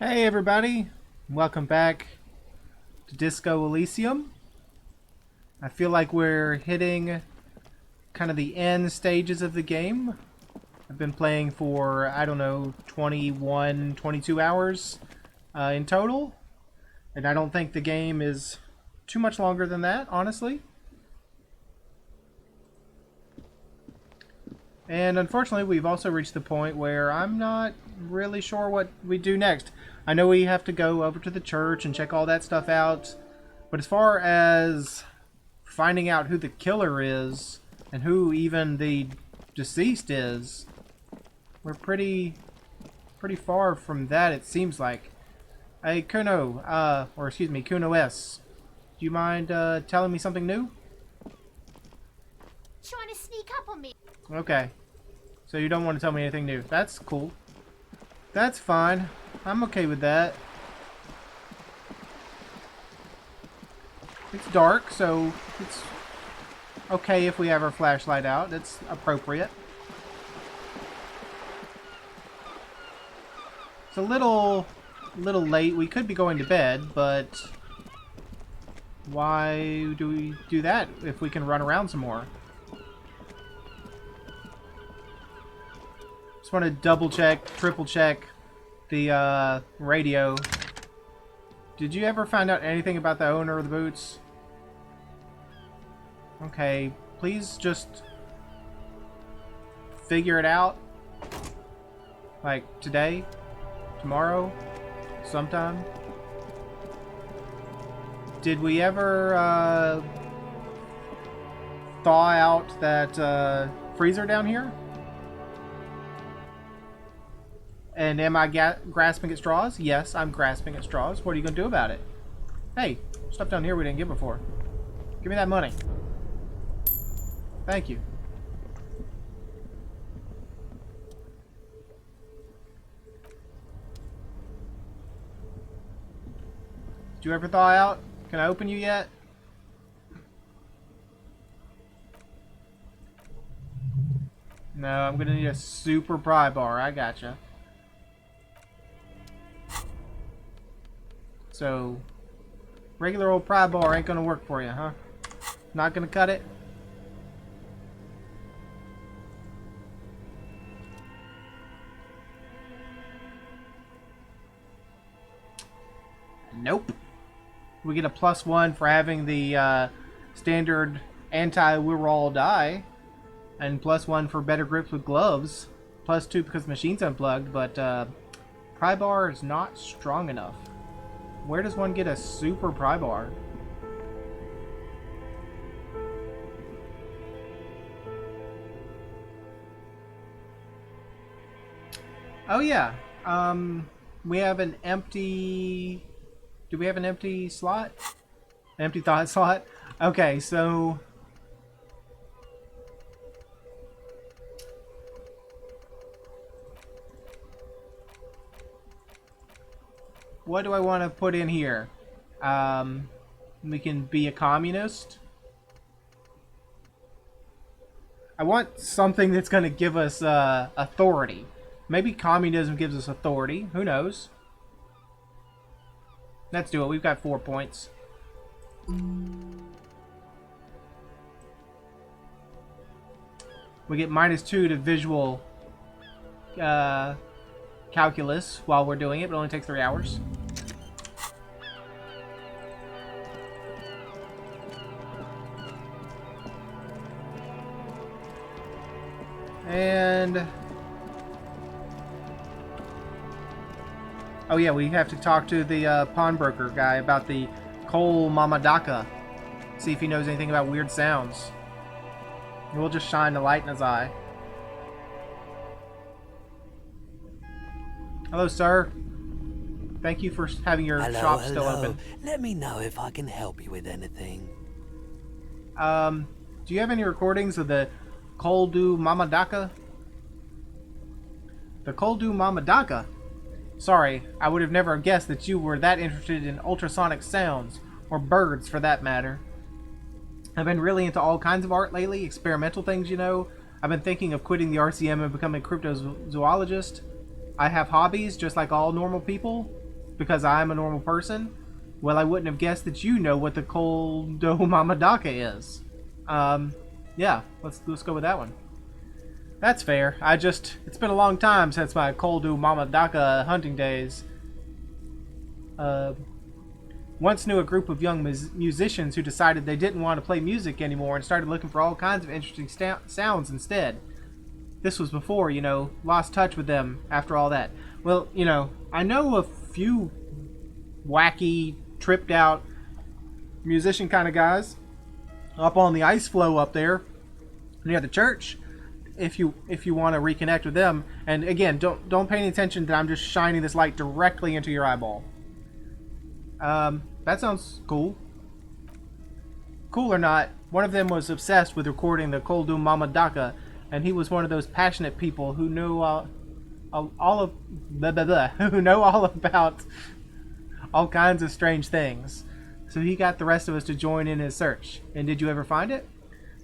Hey everybody, welcome back to Disco Elysium. I feel like we're hitting kind of the end stages of the game. I've been playing for, I don't know, 21, 22 hours in total. And I don't think the game is too much longer than that, honestly. And unfortunately, we've also reached the point where I'm not really sure what we do next. I know we have to go over to the church and check all that stuff out, but as far as finding out who the killer is and who even the deceased is, we're pretty far from that, it seems like. Hey, Kuno, or excuse me, Kuno S. Do you mind telling me something new? Trying to sneak up on me. Okay. So you don't want to tell me anything new. That's cool. That's fine. I'm okay with that. It's dark, so it's okay if we have our flashlight out. It's appropriate. It's a little late. We could be going to bed, but why do we do that if we can run around some more? Just want to double check, triple check the radio. Did you ever find out anything about the owner of the boots? Okay, please just figure it out. Like today, tomorrow, sometime. Did we ever thaw out that freezer down here? And am I grasping at straws? Yes, I'm grasping at straws. What are you going to do about it? Hey, stuff down here we didn't get before. Give me that money. Thank you. Did you ever thaw out? Can I open you yet? No, I'm going to need a super pry bar. I gotcha. So, regular old pry bar ain't gonna work for you, huh? Not gonna cut it? Nope. We get a +1 for having the standard anti-we'll all die, and +1 for better grips with gloves. +2 because the machine's unplugged, but pry bar is not strong enough. Where does one get a super pry bar? Oh yeah. We have an empty... Do we have an empty slot? An empty thought slot? Okay, so... What do I want to put in here? We can be a communist. I want something that's going to give us authority. Maybe communism gives us authority. Who knows? Let's do it. We've got 4 points. We get -2 to visual calculus while we're doing it, but it only takes 3 hours. And... oh yeah, we have to talk to the pawnbroker guy about the coal mamadaka. See if he knows anything about weird sounds. And we'll just shine the light in his eye. Hello, sir. Thank you for having your shop still open. Let me know if I can help you with anything. Do you have any recordings of the Koldu Mamadaka? The Koldu Mamadaka? Sorry, I would have never guessed that you were that interested in ultrasonic sounds, or birds for that matter. I've been really into all kinds of art lately, experimental things, you know. I've been thinking of quitting the RCM and becoming a cryptozoologist. I have hobbies, just like all normal people. because I'm a normal person, well, I wouldn't have guessed that you know what the Koldo Mamadaka is. Yeah, let's go with that one. That's fair. It's been a long time since my Koldo Mamadaka hunting days. Uh, Once knew a group of young musicians who decided they didn't want to play music anymore and started looking for all kinds of interesting sounds instead. This was before, lost touch with them after all that. Well, I know a few wacky, tripped out musician kind of guys up on the ice floe up there near the church. If you want to reconnect with them, and again, don't pay any attention that I'm just shining this light directly into your eyeball. That sounds cool. Cool or not, one of them was obsessed with recording the Koldu Mamadaka, and he was one of those passionate people who knew who know all about all kinds of strange things. So he got the rest of us to join in his search. And did you ever find it?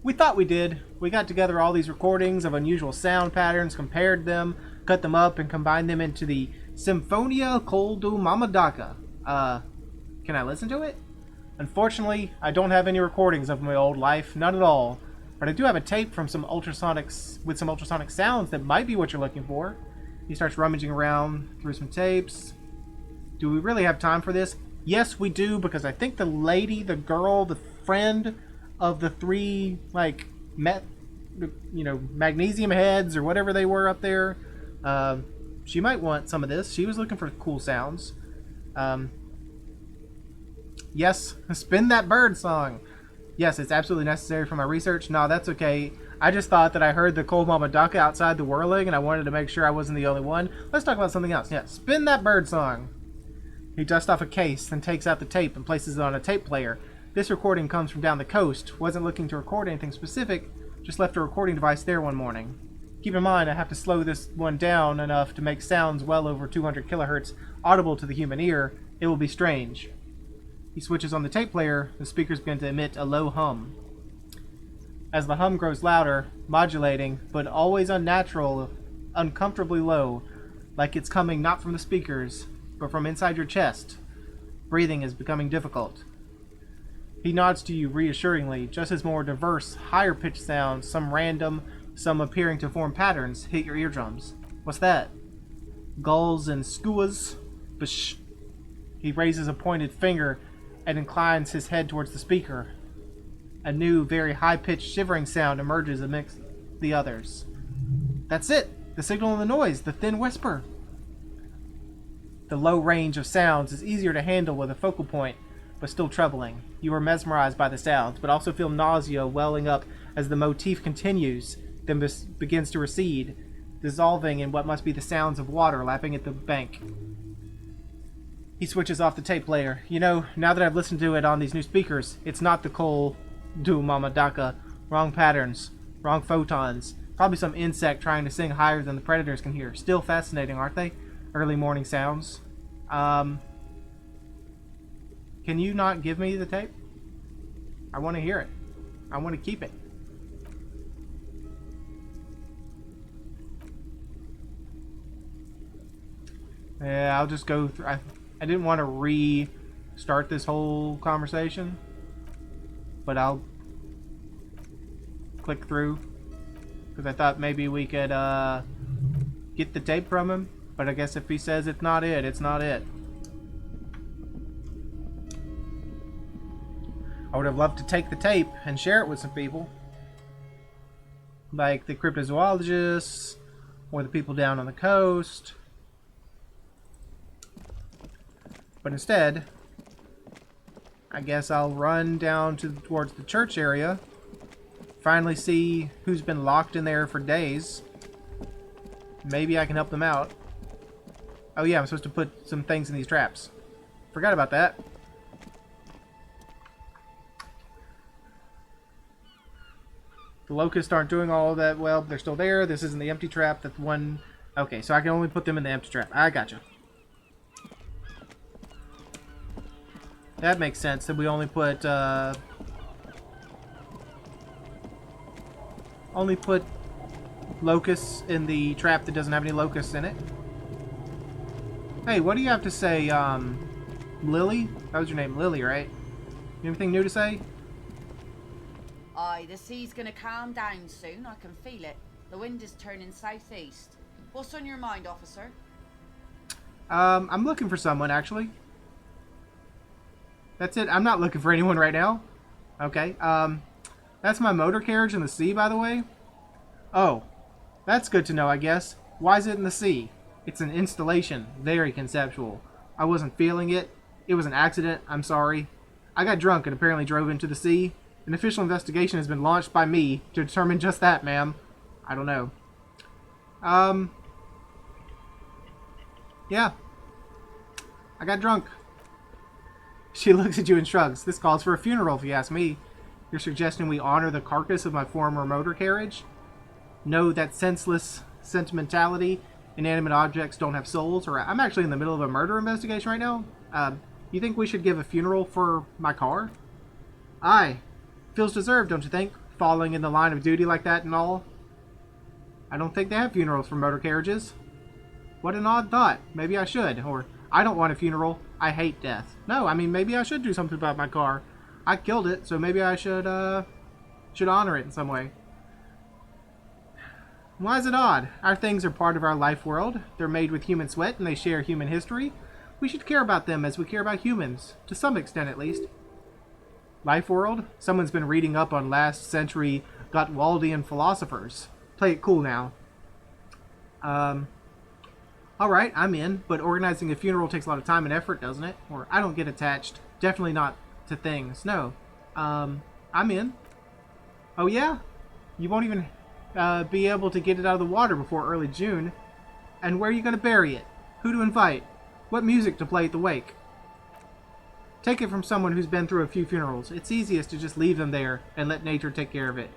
We thought we did. We got together all these recordings of unusual sound patterns, compared them, cut them up, and combined them into the Symphonia Koldu Mamadaka. Can I listen to it? Unfortunately, I don't have any recordings of my old life, none at all. But I do have a tape from some ultrasonic sounds that might be what you're looking for. He starts rummaging around through some tapes. Do we really have time for this? Yes, we do, because I think the lady, the girl, the friend of the three, magnesium heads or whatever they were up there, she might want some of this. She was looking for cool sounds. Yes, spin that bird song. Yes, it's absolutely necessary for my research. No, that's okay. I just thought that I heard the Cold Mama Duck outside the whirling, and I wanted to make sure I wasn't the only one. Let's talk about something else. Yeah, spin that bird song. He dusts off a case, then takes out the tape and places it on a tape player. This recording comes from down the coast. Wasn't looking to record anything specific, just left a recording device there one morning. Keep in mind, I have to slow this one down enough to make sounds well over 200 kilohertz audible to the human ear. It will be strange. He switches on the tape player, the speakers begin to emit a low hum. As the hum grows louder, modulating, but always unnatural, uncomfortably low, like it's coming not from the speakers, but from inside your chest, breathing is becoming difficult. He nods to you reassuringly, just as more diverse, higher-pitched sounds, some random, some appearing to form patterns, hit your eardrums. What's that? Gulls and skuas? Bsh. He raises a pointed finger and inclines his head towards the speaker. A new, very high-pitched shivering sound emerges amidst the others. That's it! The signal and the noise, the thin whisper! The low range of sounds is easier to handle with a focal point, but still troubling. You are mesmerized by the sounds, but also feel nausea welling up as the motif continues, then begins to recede, dissolving in what must be the sounds of water lapping at the bank. He switches off the tape player. Now that I've listened to it on these new speakers, it's not the Cole Du Mamadaka. Wrong patterns, wrong photons. Probably some insect trying to sing higher than the predators can hear. Still fascinating, aren't they? Early morning sounds. Can you not give me the tape? I want to hear it. I want to keep it. Yeah, I'll just go through. I didn't want to restart this whole conversation, but I'll click through because I thought maybe we could get the tape from him, but I guess if he says it's not it, it's not it. I would have loved to take the tape and share it with some people, like the cryptozoologists or the people down on the coast. But instead, I guess I'll run down towards the church area, finally see who's been locked in there for days. Maybe I can help them out. Oh yeah, I'm supposed to put some things in these traps. Forgot about that. The locusts aren't doing all that well. They're still there. This isn't the empty trap. That's one. Okay, so I can only put them in the empty trap. I gotcha. That makes sense, that we only put locusts in the trap that doesn't have any locusts in it. Hey, what do you have to say, Lily? That was your name, Lily, right? Anything new to say? Aye, the sea's gonna calm down soon. I can feel it. The wind is turning southeast. What's on your mind, officer? I'm looking for someone, actually. That's it. I'm not looking for anyone right now. Okay, that's my motor carriage in the sea, by the way. Oh, that's good to know, I guess. Why is it in the sea? It's an installation. Very conceptual. I wasn't feeling it. It was an accident. I'm sorry. I got drunk and apparently drove into the sea. An official investigation has been launched by me to determine just that, ma'am. I don't know. Yeah. I got drunk. She looks at you and shrugs. This calls for a funeral, if you ask me. You're suggesting we honor the carcass of my former motor carriage? No, that senseless sentimentality. Inanimate objects don't have souls. Or I'm actually in the middle of a murder investigation right now. You think we should give a funeral for my car? Aye. Feels deserved, don't you think? Falling in the line of duty like that and all. I don't think they have funerals for motor carriages. What an odd thought. Maybe I should. Or, I don't want a funeral. I hate death. No, I mean, maybe I should do something about my car. I killed it, so maybe I should honor it in some way. Why is it odd? Our things are part of our life world. They're made with human sweat and they share human history. We should care about them as we care about humans. To some extent, at least. Life world? Someone's been reading up on last century Gottwaldian philosophers. Play it cool now. Alright, I'm in, but organizing a funeral takes a lot of time and effort, doesn't it? Or, I don't get attached. Definitely not to things. No. I'm in. Oh yeah? You won't even be able to get it out of the water before early June. And where are you going to bury it? Who to invite? What music to play at the wake? Take it from someone who's been through a few funerals. It's easiest to just leave them there and let nature take care of it.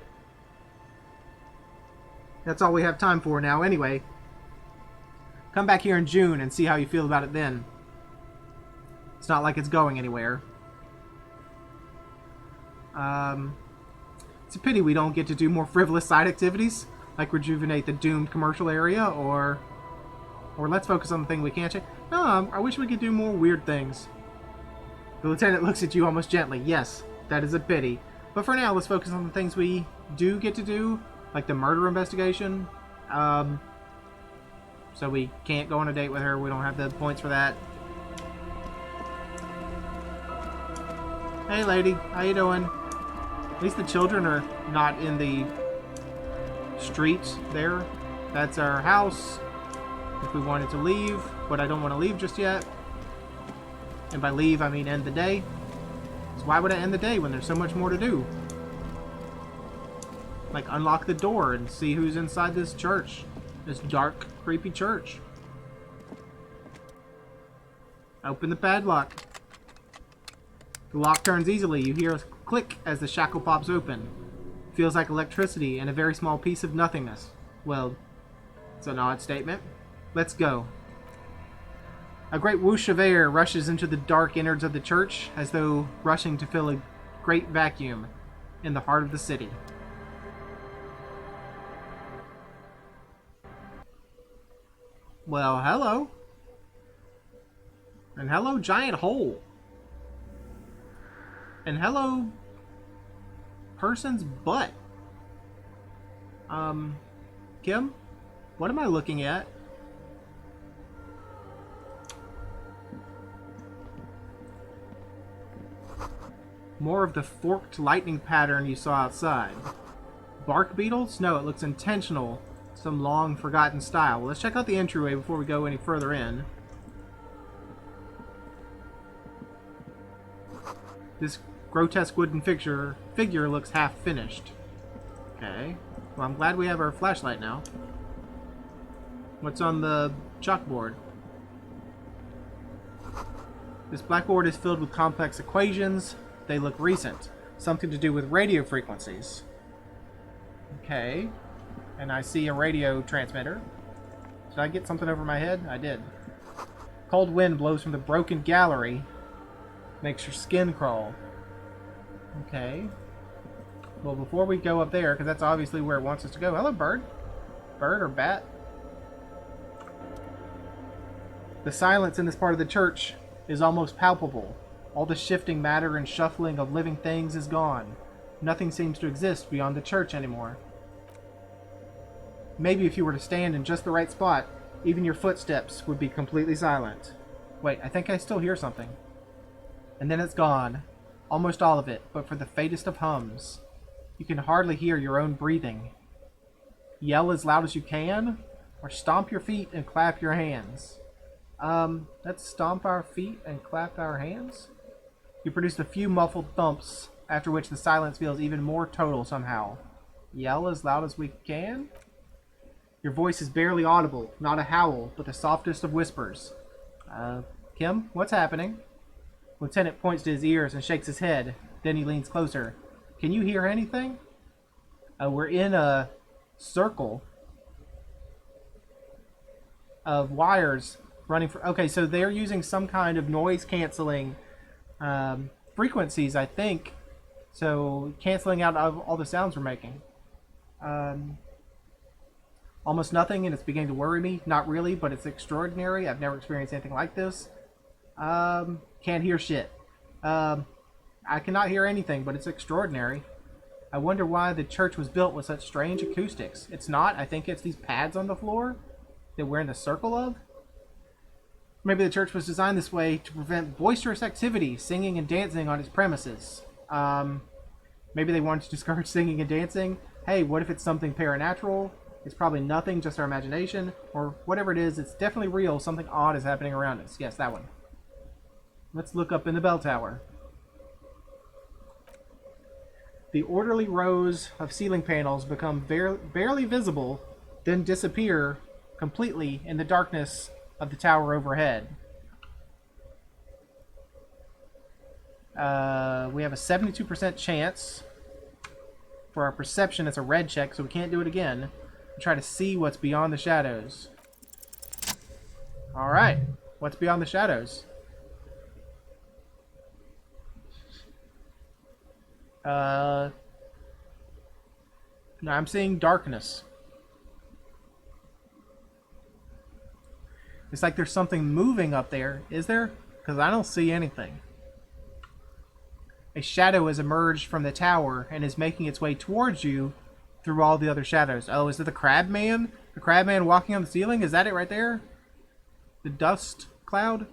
That's all we have time for now anyway. Come back here in June and see how you feel about it then. It's not like it's going anywhere. It's a pity we don't get to do more frivolous side activities, like rejuvenate the doomed commercial area, or let's focus on the thing we can't change. No, I wish we could do more weird things. The lieutenant looks at you almost gently. Yes, that is a pity. But for now, let's focus on the things we do get to do, like the murder investigation. So we can't go on a date with her. We don't have the points for that. Hey, lady. How you doing? At least the children are not in the streets there. That's our house. If we wanted to leave, but I don't want to leave just yet. And by leave, I mean end the day. So why would I end the day when there's so much more to do? Like unlock the door and see who's inside this church. This dark, creepy church. Open the padlock. The lock turns easily. You hear a click as the shackle pops open. Feels like electricity and a very small piece of nothingness. Well, it's an odd statement. Let's go. A great whoosh of air rushes into the dark innards of the church, as though rushing to fill a great vacuum in the heart of the city. Well, hello. And hello, giant hole. And hello, person's butt. Kim? What am I looking at? More of the forked lightning pattern you saw outside. Bark beetles? No, it looks intentional. Some long forgotten style. Well, let's check out the entryway before we go any further in. This grotesque wooden figure looks half finished. Okay. Well, I'm glad we have our flashlight now. What's on the chalkboard? This blackboard is filled with complex equations. They look recent. Something to do with radio frequencies. Okay. And I see a radio transmitter. Did I get something over my head? I did. Cold wind blows from the broken gallery. Makes your skin crawl. Okay. Well, before we go up there, because that's obviously where it wants us to go. Hello, bird. Bird or bat? The silence in this part of the church is almost palpable. All the shifting matter and shuffling of living things is gone. Nothing seems to exist beyond the church anymore. Maybe if you were to stand in just the right spot, even your footsteps would be completely silent. Wait, I think I still hear something. And then it's gone. Almost all of it, but for the faintest of hums. You can hardly hear your own breathing. Yell as loud as you can, or stomp your feet and clap your hands. Let's stomp our feet and clap our hands? You produce a few muffled thumps, after which the silence feels even more total somehow. Yell as loud as we can? Your voice is barely audible, not a howl, but the softest of whispers. Kim, what's happening? Lieutenant points to his ears and shakes his head. Then he leans closer. Can you hear anything? We're in a circle of wires running for... Okay, so they're using some kind of noise-canceling frequencies, I think. So, canceling out all the sounds we're making. Almost nothing, and it's beginning to worry me. Not really, but it's extraordinary. I've never experienced anything like this. Can't hear shit. I cannot hear anything, but it's extraordinary. I wonder why the church was built with such strange acoustics. It's not. I think it's these pads on the floor that we're in the circle of. Maybe the church was designed this way to prevent boisterous activity, singing and dancing on its premises. Maybe they wanted to discourage singing and dancing. Hey, what if it's something paranatural? It's probably nothing, just our imagination. Or whatever it is, it's definitely real. Something odd is happening around us. Yes, that one. Let's look up in the bell tower. The orderly rows of ceiling panels become barely visible, then disappear completely in the darkness of the tower overhead. We have a 72% chance. For our perception, it's a red check, so we can't do it again. We'll try to see what's beyond the shadows. Alright, what's beyond the shadows? No, I'm seeing darkness. It's like there's something moving up there. Is there? Because I don't see anything. A shadow has emerged from the tower and is making its way towards you through all the other shadows. Oh, is it the crab man? The crab man walking on the ceiling? Is that it right there? The dust cloud?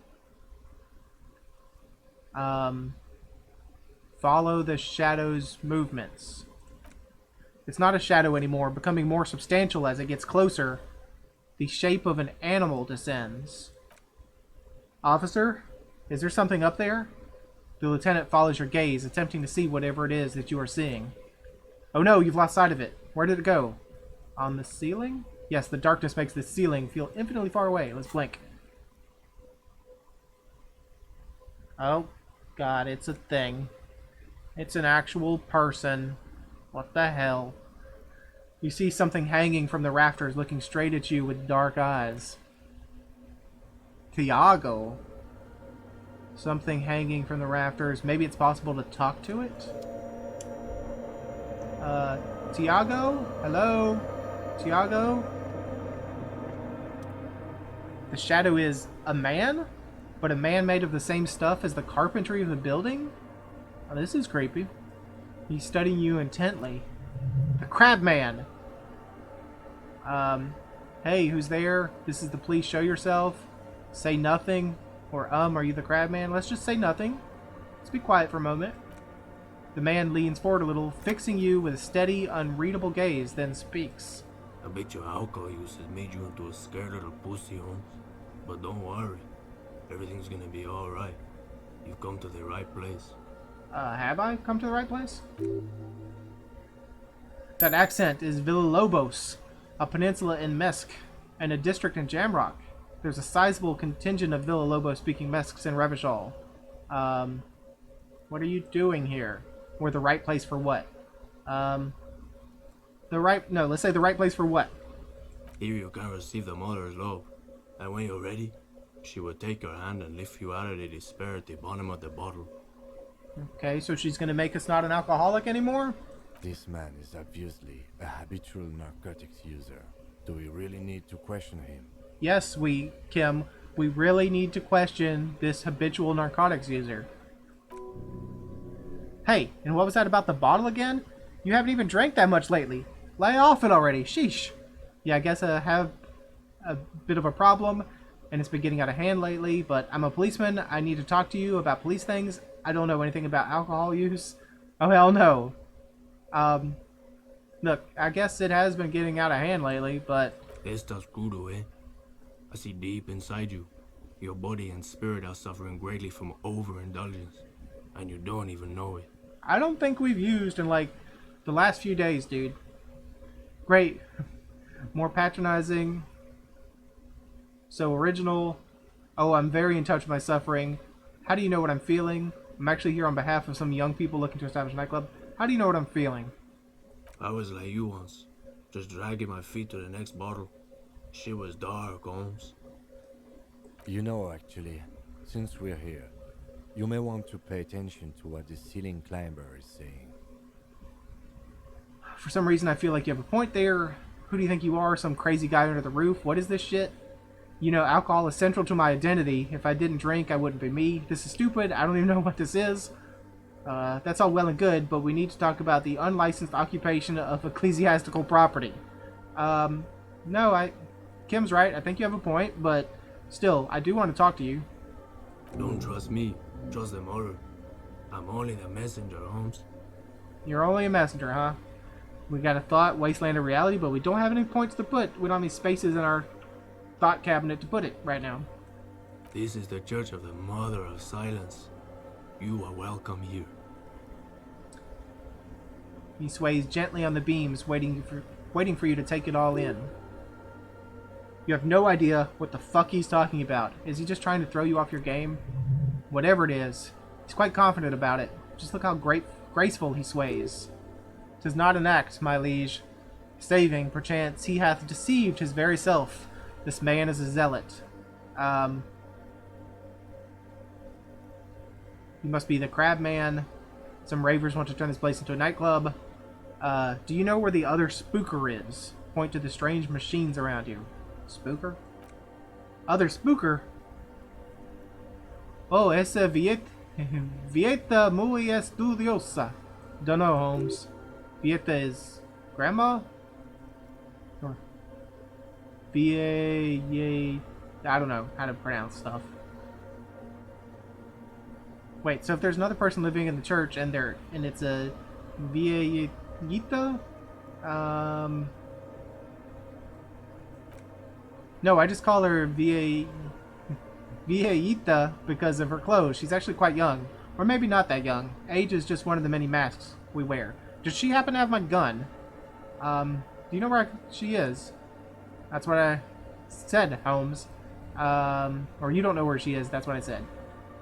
Follow the shadow's movements. It's not a shadow anymore, becoming more substantial as it gets closer. The shape of an animal descends. Officer, is there something up there? The lieutenant follows your gaze, attempting to see whatever it is that you are seeing. Oh no, you've lost sight of it. Where did it go? On the ceiling? Yes, the darkness makes the ceiling feel infinitely far away. Let's blink. Oh, God, it's a thing. It's an actual person. What the hell? You see something hanging from the rafters looking straight at you with dark eyes. Tiago. Something hanging from the rafters. Maybe it's possible to talk to it? Tiago? Hello? Tiago? The shadow is a man? But a man made of the same stuff as the carpentry of the building? Oh, this is creepy. He's studying you intently. The crab man! Hey, who's there? This is the police. Show yourself. Say nothing. Or, are you the crab man? Let's just say nothing. Let's be quiet for a moment. The man leans forward a little, fixing you with a steady, unreadable gaze, then speaks. I bet your alcohol use has made you into a scared little pussy, Holmes. But don't worry. Everything's gonna be alright. You've come to the right place. Have I come to the right place? That accent is Villalobos, a peninsula in Mesk, and a district in Jamrock. There's a sizable contingent of Villalobos-speaking Mesks in Revachol. What are you doing here? Or the right place for what? Let's say the right place for what? Here you can receive the mother's love. And when you're ready, she will take your hand and lift you out of the despair at the bottom of the bottle. Okay, so she's gonna make us not an alcoholic anymore? This man is obviously a habitual narcotics user. Do we really need to question him? Yes, Kim. We really need to question this habitual narcotics user. Hey, and what was that about the bottle again? You haven't even drank that much lately. Lay off it already. Sheesh. Yeah, I guess I have a bit of a problem, and it's been getting out of hand lately, but I'm a policeman. I need to talk to you about police things. I don't know anything about alcohol use. Oh, hell no. Look, I guess it has been getting out of hand lately, but... Estás crudo, eh? I see deep inside you. Your body and spirit are suffering greatly from overindulgence, and you don't even know it. I don't think we've used in, like, the last few days, dude. Great. More patronizing. So original. Oh, I'm very in touch with my suffering. How do you know what I'm feeling? I'm actually here on behalf of some young people looking to establish a nightclub. How do you know what I'm feeling? I was like you once, just dragging my feet to the next bottle. Shit was dark, Holmes. You know, actually, since we're here, you may want to pay attention to what the ceiling climber is saying. For some reason, I feel like you have a point there. Who do you think you are? Some crazy guy under the roof? What is this shit? You know, alcohol is central to my identity. If I didn't drink, I wouldn't be me. This is stupid. I don't even know what this is. That's all well and good, but we need to talk about the unlicensed occupation of ecclesiastical property. No, Kim's right. I think you have a point, but still, I do want to talk to you. Don't trust me, trust the mother. I'm only the messenger, Holmes. You're only a messenger, huh? We got a thought, wasteland of reality, but we don't have any points to put. We don't have any spaces in our thought cabinet to put it right now. This is the Church of the Mother of Silence. You are welcome here. He sways gently on the beams, waiting for you to take it all in. You have no idea what the fuck he's talking about. Is he just trying to throw you off your game? Whatever it is, he's quite confident about it. Just look how graceful he sways. 'Tis not an act, my liege. Saving, perchance, he hath deceived his very self. This man is a zealot. He must be the crab man. Some ravers want to turn this place into a nightclub. Do you know where the other spooker is? Point to the strange machines around you. Spooker? Other spooker? Oh, esa Vieta muy estudiosa. Dunno, Holmes. Vieta is grandma? Or I don't know how to pronounce stuff. Wait, so if there's another person living in the church and it's a Viejita? No, I just call her Viejita because of her clothes. She's actually quite young. Or maybe not that young. Age is just one of the many masks we wear. Does she happen to have my gun? Do you know where she is? That's what I said, Holmes. Or you don't know where she is, that's what I said.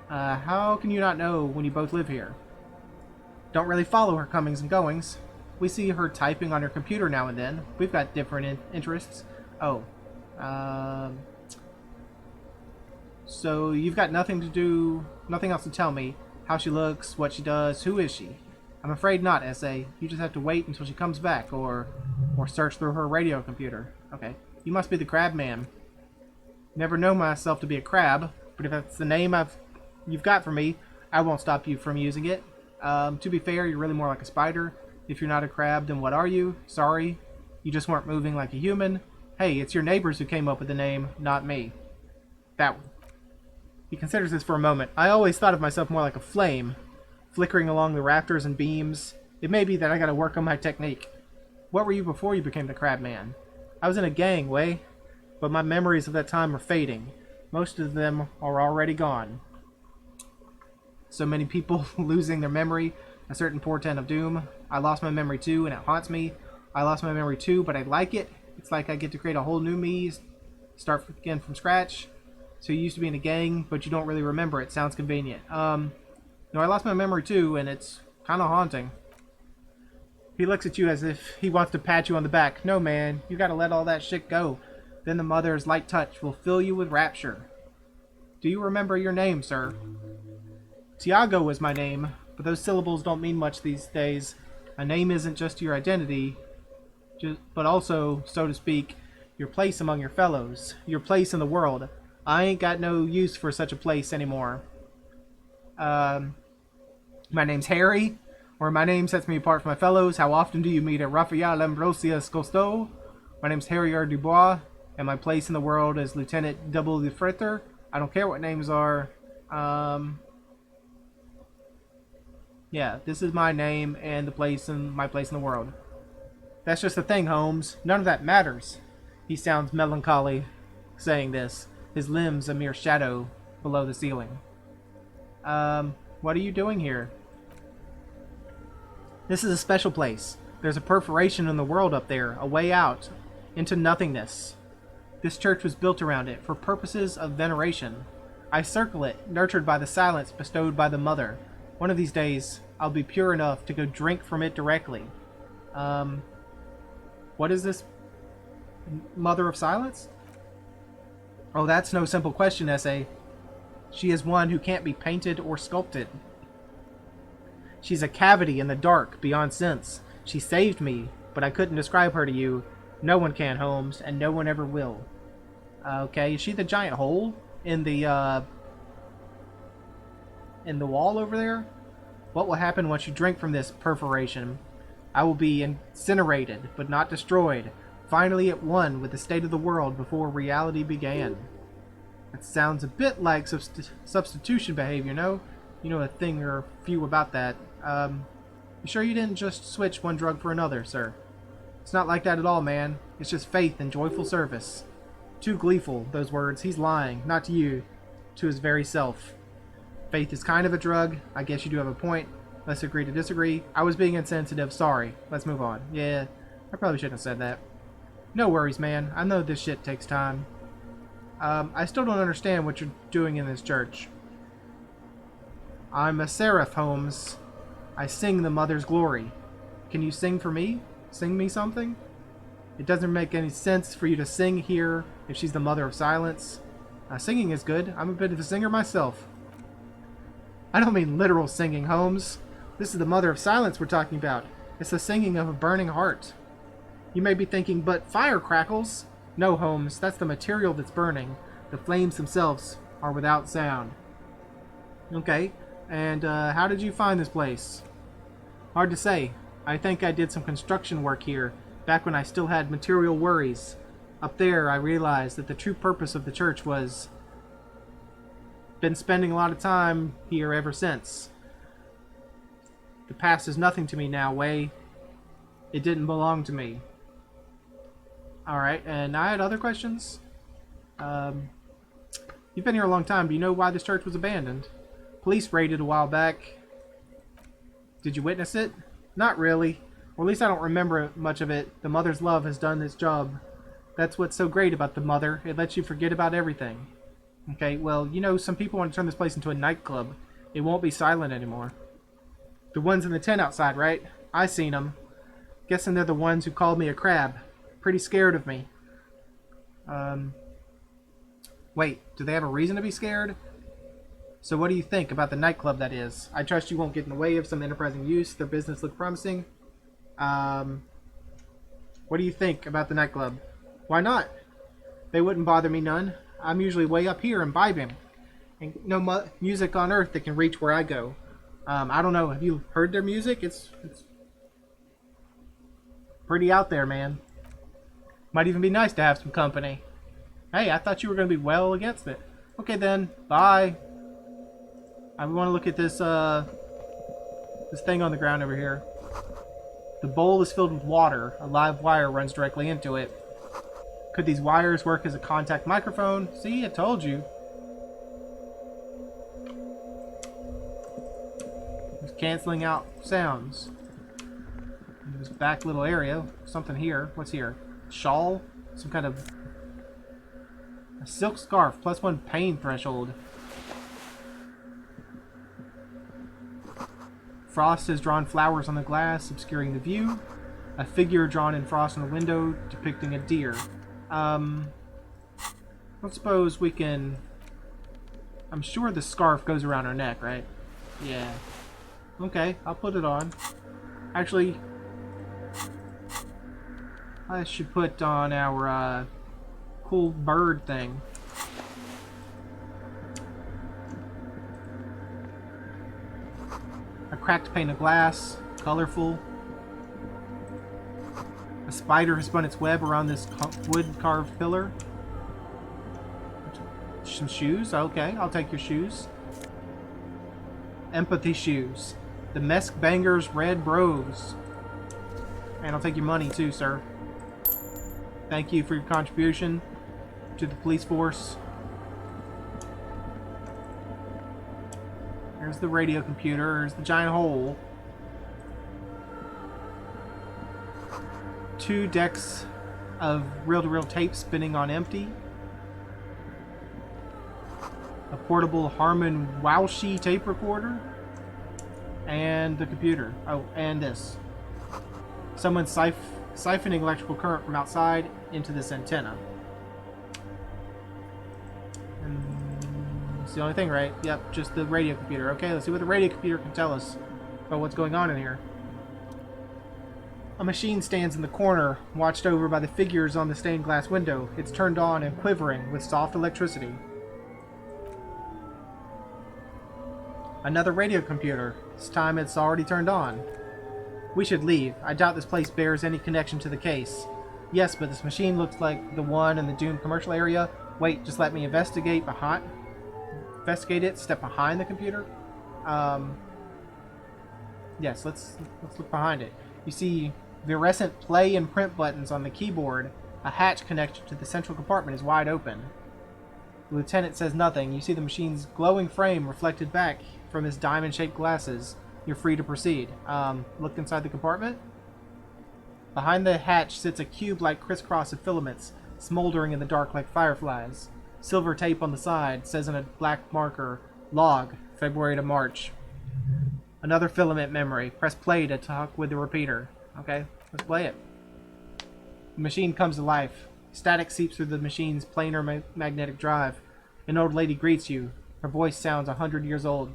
How can you not know when you both live here? Don't really follow her comings and goings. We see her typing on her computer now and then. We've got different interests. Oh. So you've got nothing else to tell me. How she looks, what she does, who is she? I'm afraid not, S.A. You just have to wait until she comes back, or search through her radio computer. Okay. You must be the crab man. Never know myself to be a crab, but if that's the name you've got for me, I won't stop you from using it. To be fair, you're really more like a spider. If you're not a crab, then what are you? Sorry. You just weren't moving like a human. Hey, it's your neighbors who came up with the name, not me. That one. He considers this for a moment. I always thought of myself more like a flame, flickering along the rafters and beams. It may be that I gotta work on my technique. What were you before you became the crab man? I was in a gang, way, but my memories of that time are fading. Most of them are already gone. So many people losing their memory, a certain portent of doom. I lost my memory too, and it haunts me. I lost my memory too, but I like it. It's like I get to create a whole new me, start again from scratch. So you used to be in a gang, but you don't really remember it. Sounds convenient. No, I lost my memory too, and it's kind of haunting. He looks at you as if he wants to pat you on the back. No, man, you gotta let all that shit go. Then the mother's light touch will fill you with rapture. Do you remember your name, sir? Tiago was my name, but those syllables don't mean much these days. A name isn't just your identity, but also, so to speak, your place among your fellows, your place in the world. I ain't got no use for such a place anymore. Um, my name's Harry, or my name sets me apart from my fellows. How often do you meet a Raphael Ambrosius Cousteau? My name's Harrier Dubois, and my place in the world is Lieutenant Double the Fritter. I don't care what names are. Yeah, this is my name and my place in the world. That's just the thing, Holmes. None of that matters. He sounds melancholy, saying this, his limbs a mere shadow below the ceiling. What are you doing here? This is a special place. There's a perforation in the world up there, a way out, into nothingness. This church was built around it for purposes of veneration. I circle it, nurtured by the silence bestowed by the mother. One of these days, I'll be pure enough to go drink from it directly. What is this? Mother of Silence? Oh, that's no simple question, essay. She is one who can't be painted or sculpted. She's a cavity in the dark, beyond sense. She saved me, but I couldn't describe her to you. No one can, Holmes, and no one ever will. Okay, is she the giant hole in the wall over there? What will happen once you drink from this perforation? I will be incinerated, but not destroyed. Finally at one with the state of the world before reality began. That sounds a bit like substitution behavior, no? You know a thing or a few about that. You sure you didn't just switch one drug for another, sir? It's not like that at all, man. It's just faith and joyful service. Too gleeful, those words. He's lying, not to you, to his very self. Faith is kind of a drug. I guess you do have a point. Let's agree to disagree. I was being insensitive. Sorry. Let's move on. Yeah, I probably shouldn't have said that. No worries, man. I know this shit takes time. I still don't understand what you're doing in this church. I'm a seraph, Holmes. I sing the Mother's glory. Can you sing for me? Sing me something? It doesn't make any sense for you to sing here if she's the Mother of Silence. Singing is good. I'm a bit of a singer myself. I don't mean literal singing, Holmes. This is the Mother of Silence we're talking about. It's the singing of a burning heart. You may be thinking, but fire crackles? No, Holmes, that's the material that's burning. The flames themselves are without sound. Okay, and how did you find this place? Hard to say. I think I did some construction work here, back when I still had material worries. Up there, I realized that the true purpose of the church was... Been spending a lot of time here ever since. The past is nothing to me now, Way. It didn't belong to me. Alright, and I had other questions. You've been here a long time. Do you know why this church was abandoned? Police raided a while back. Did you witness it? Not really. Or at least I don't remember much of it. The Mother's love has done its job. That's what's so great about the Mother. It lets you forget about everything. Okay, well, you know, some people want to turn this place into a nightclub. It won't be silent anymore. The ones in the tent outside, right? I seen them. Guessing they're the ones who called me a crab. Pretty scared of me. Wait, do they have a reason to be scared? So what do you think about the nightclub, that is? I trust you won't get in the way of some enterprising use. Their business look promising. What do you think about the nightclub? Why not? They wouldn't bother me none. I'm usually way up here imbibing. And no music on earth that can reach where I go. I don't know. Have you heard their music? It's pretty out there, man. Might even be nice to have some company. Hey, I thought you were going to be well against it. Okay then. Bye. I want to look at this this thing on the ground over here. The bowl is filled with water. A live wire runs directly into it. Could these wires work as a contact microphone? See, I told you. It's canceling out sounds. This back little area. Something here. What's here? Shawl? Some kind of... A silk scarf. +1 pain threshold. Frost has drawn flowers on the glass, obscuring the view. A figure drawn in frost on the window, depicting a deer. Let's suppose we can... I'm sure the scarf goes around our neck, right? Yeah. Okay, I'll put it on. Actually, I should put on our cool bird thing. A cracked pane of glass, colorful. A spider has spun its web around this wood-carved pillar. Some shoes. Okay, I'll take your shoes. Empathy shoes. The Mesk Bangers Red Bros. And I'll take your money too, sir. Thank you for your contribution to the police force. There's the radio computer. There's the giant hole. 2 decks of reel-to-reel tape spinning on empty. A portable Harman Wowshi tape recorder. And the computer. Oh, and this. Someone's siphoning electrical current from outside into this antenna. And it's the only thing, right? Yep, just the radio computer. Okay, let's see what the radio computer can tell us about what's going on in here. A machine stands in the corner, watched over by the figures on the stained glass window. It's turned on and quivering with soft electricity. Another radio computer. This time it's already turned on. We should leave. I doubt this place bears any connection to the case. Yes, but this machine looks like the one in the doomed commercial area. Wait, just let me investigate it. Step behind the computer. Yes, let's look behind it. You see fluorescent play and print buttons on the keyboard. A hatch connected to the central compartment is wide open. The lieutenant says nothing. You see the machine's glowing frame reflected back from his diamond-shaped glasses. You're free to proceed. Look inside the compartment. Behind the hatch sits a cube-like crisscross of filaments, smoldering in the dark like fireflies. Silver tape on the side says in a black marker, Log, February to March. Another filament memory. Press play to talk with the repeater. Okay, let's play it. The machine comes to life. Static seeps through the machine's planar magnetic drive. An old lady greets you. Her voice sounds 100 years old.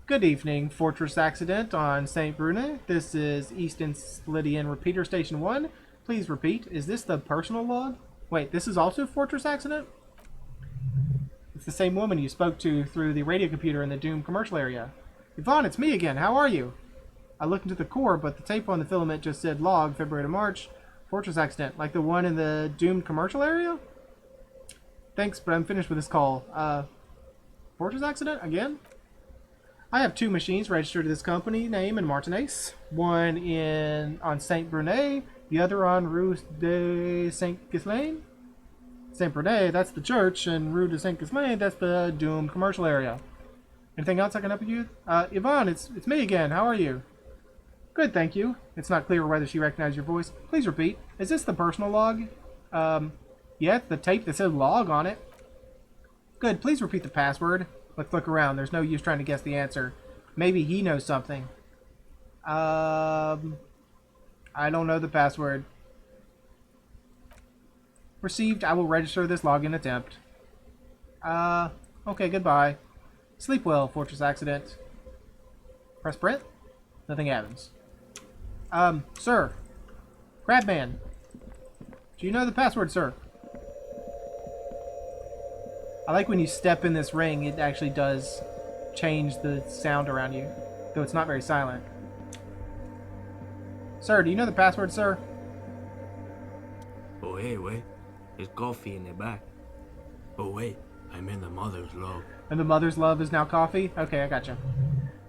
Good evening, Fortress Accident on St. Brune. This is Easton Slidian Repeater Station 1. Please repeat. Is this the personal log? Wait, this is also Fortress Accident? It's the same woman you spoke to through the radio computer in the doomed commercial area. Yvonne, it's me again. How are you? I looked into the core, but the tape on the filament just said log, February to March. Fortress Accident, like the one in the doomed commercial area? Thanks, but I'm finished with this call. Fortress Accident? Again? I have 2 machines registered to this company name in Martinez. One on Saint Brune, the other on Rue de Saint Ghislain. Saint Brune, that's the church, and Rue de Saint Ghislain, that's the doomed commercial area. Anything else I can help you? Yvonne, it's me again. How are you? Good, thank you. It's not clear whether she recognized your voice. Please repeat. Is this the personal log? Yeah, it's the tape that said log on it. Good, please repeat the password. Let's look around. There's no use trying to guess the answer. Maybe he knows something. I don't know the password. Received. I will register this login attempt. Okay, goodbye. Sleep well, Fortress Accident. Press print. Nothing happens. Sir. Crabman. Do you know the password, sir? I like when you step in this ring, it actually does change the sound around you, though it's not very silent. Sir, do you know the password, sir? Oh, hey, wait. There's coffee in the back. Oh, wait. I'm in the mother's love. And the mother's love is now coffee? Okay, I gotcha.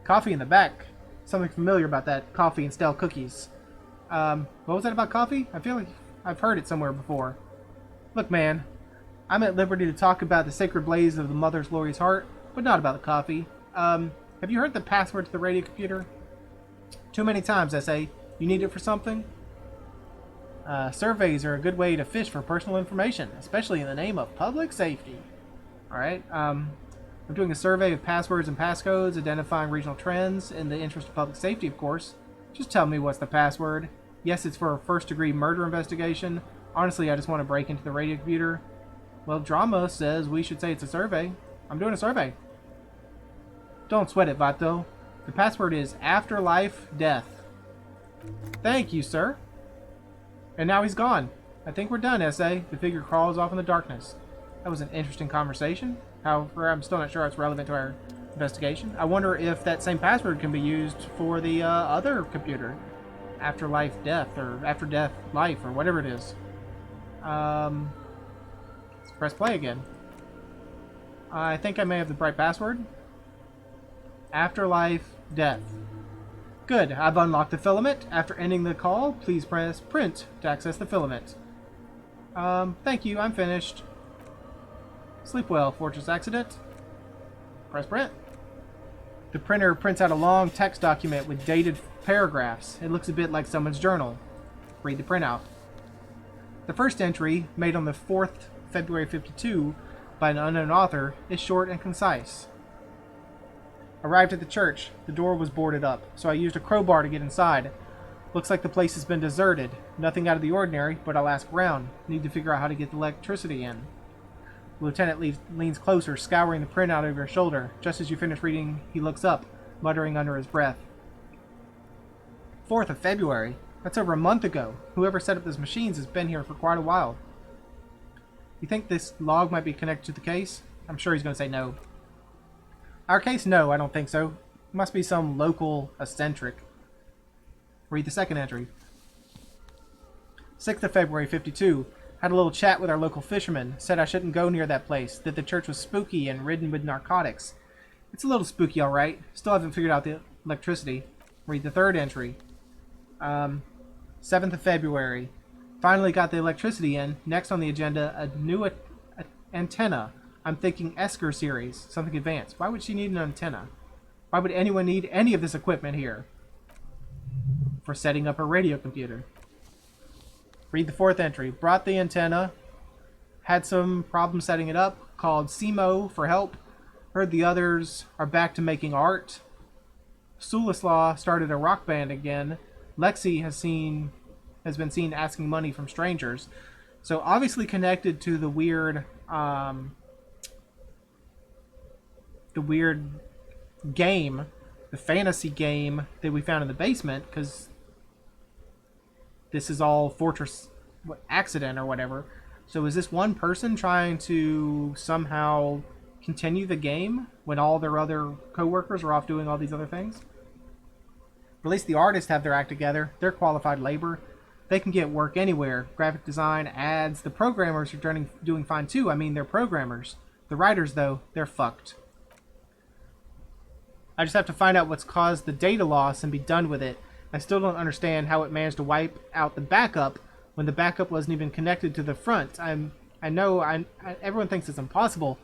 Coffee in the back. Something familiar about that. Coffee and stale cookies. What was that about coffee? I feel like I've heard it somewhere before. Look, man. I'm at liberty to talk about the sacred blaze of the mother's glorious heart, but not about the coffee. Have you heard the password to the radio computer? Too many times, I say. You need it for something? Surveys are a good way to fish for personal information, especially in the name of public safety. Alright, I'm doing a survey of passwords and passcodes, identifying regional trends in the interest of public safety, of course. Just tell me what's the password. Yes, it's for a first-degree murder investigation. Honestly, I just want to break into the radio computer. Well, drama says we should say it's a survey. I'm doing a survey. Don't sweat it, Vato. The password is afterlife death. Thank you, sir. And now he's gone. I think we're done, S.A. The figure crawls off in the darkness. That was an interesting conversation. However, I'm still not sure it's relevant to our investigation. I wonder if that same password can be used for the other computer. Afterlife death, or after death life, or whatever it is. Let's press play again. I think I may have the right password. Afterlife death. Good, I've unlocked the filament. After ending the call, please press print to access the filament. Thank you, I'm finished. Sleep well, Fortress Accident. Press print. The printer prints out a long text document with dated paragraphs. It looks a bit like someone's journal. Read the printout. The first entry, made on the 4th February 52 by an unknown author, is short and concise. Arrived at the church. The door was boarded up, so I used a crowbar to get inside. Looks like the place has been deserted. Nothing out of the ordinary, but I'll ask around. Need to figure out how to get the electricity in. The lieutenant leans closer, scouring the printout over his shoulder. Just as you finish reading, he looks up, muttering under his breath. 4th of February? That's over a month ago. Whoever set up these machines has been here for quite a while. You think this log might be connected to the case? I'm sure he's going to say no. Our case? No, I don't think so. It must be some local eccentric. Read the second entry. 6th of February, 52. Had a little chat with our local fisherman. Said I shouldn't go near that place. That the church was spooky and ridden with narcotics. It's a little spooky, alright. Still haven't figured out the electricity. Read the third entry. 7th of February. Finally got the electricity in. Next on the agenda, a new antenna. I'm thinking Esker series. Something advanced. Why would she need an antenna? Why would anyone need any of this equipment here? For setting up her radio computer. Read the fourth entry. Brought the antenna. Had some problem setting it up. Called SEMO for help. Heard the others are back to making art. Sulislaw started a rock band again. Lexi has been seen asking money from strangers. So obviously connected to the weird game, the fantasy game that we found in the basement, because this is all Fortress accident or whatever. So is this one person trying to somehow continue the game when all their other co-workers are off doing all these other things? At least the artists have their act together. They're qualified labor. They can get work anywhere. Graphic design, ads. The programmers are doing fine too. I mean, they're programmers. The writers, though, they're fucked. I just have to find out what's caused the data loss and be done with it. I still don't understand how it managed to wipe out the backup when the backup wasn't even connected to the front. I know everyone thinks it's impossible.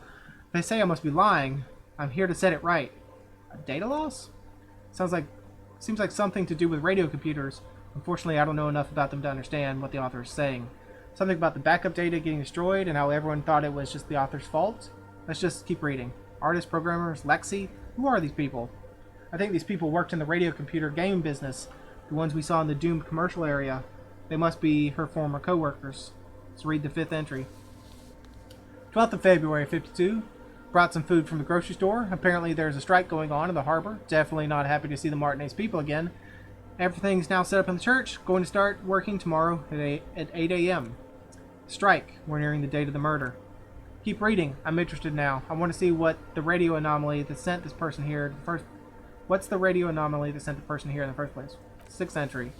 They say I must be lying. I'm here to set it right. A data loss? Seems like something to do with radio computers. Unfortunately, I don't know enough about them to understand what the author is saying. Something about the backup data getting destroyed and how everyone thought it was just the author's fault. Let's just keep reading. Artists, programmers, Lexi. Who are these people? I think these people worked in the radio computer game business. The ones we saw in the doomed commercial area. They must be her former co-workers. Let's read the fifth entry. 12th of February, 52. Brought some food from the grocery store. Apparently there's a strike going on in the harbor. Definitely not happy to see the Martinez people again. Everything's now set up in the church. Going to start working tomorrow at 8 a.m. Strike. We're nearing the date of the murder. Keep reading. I'm interested now. I want to see what the radio anomaly that sent this person here first. What's the radio anomaly that sent the person here in the first place? 6th entry.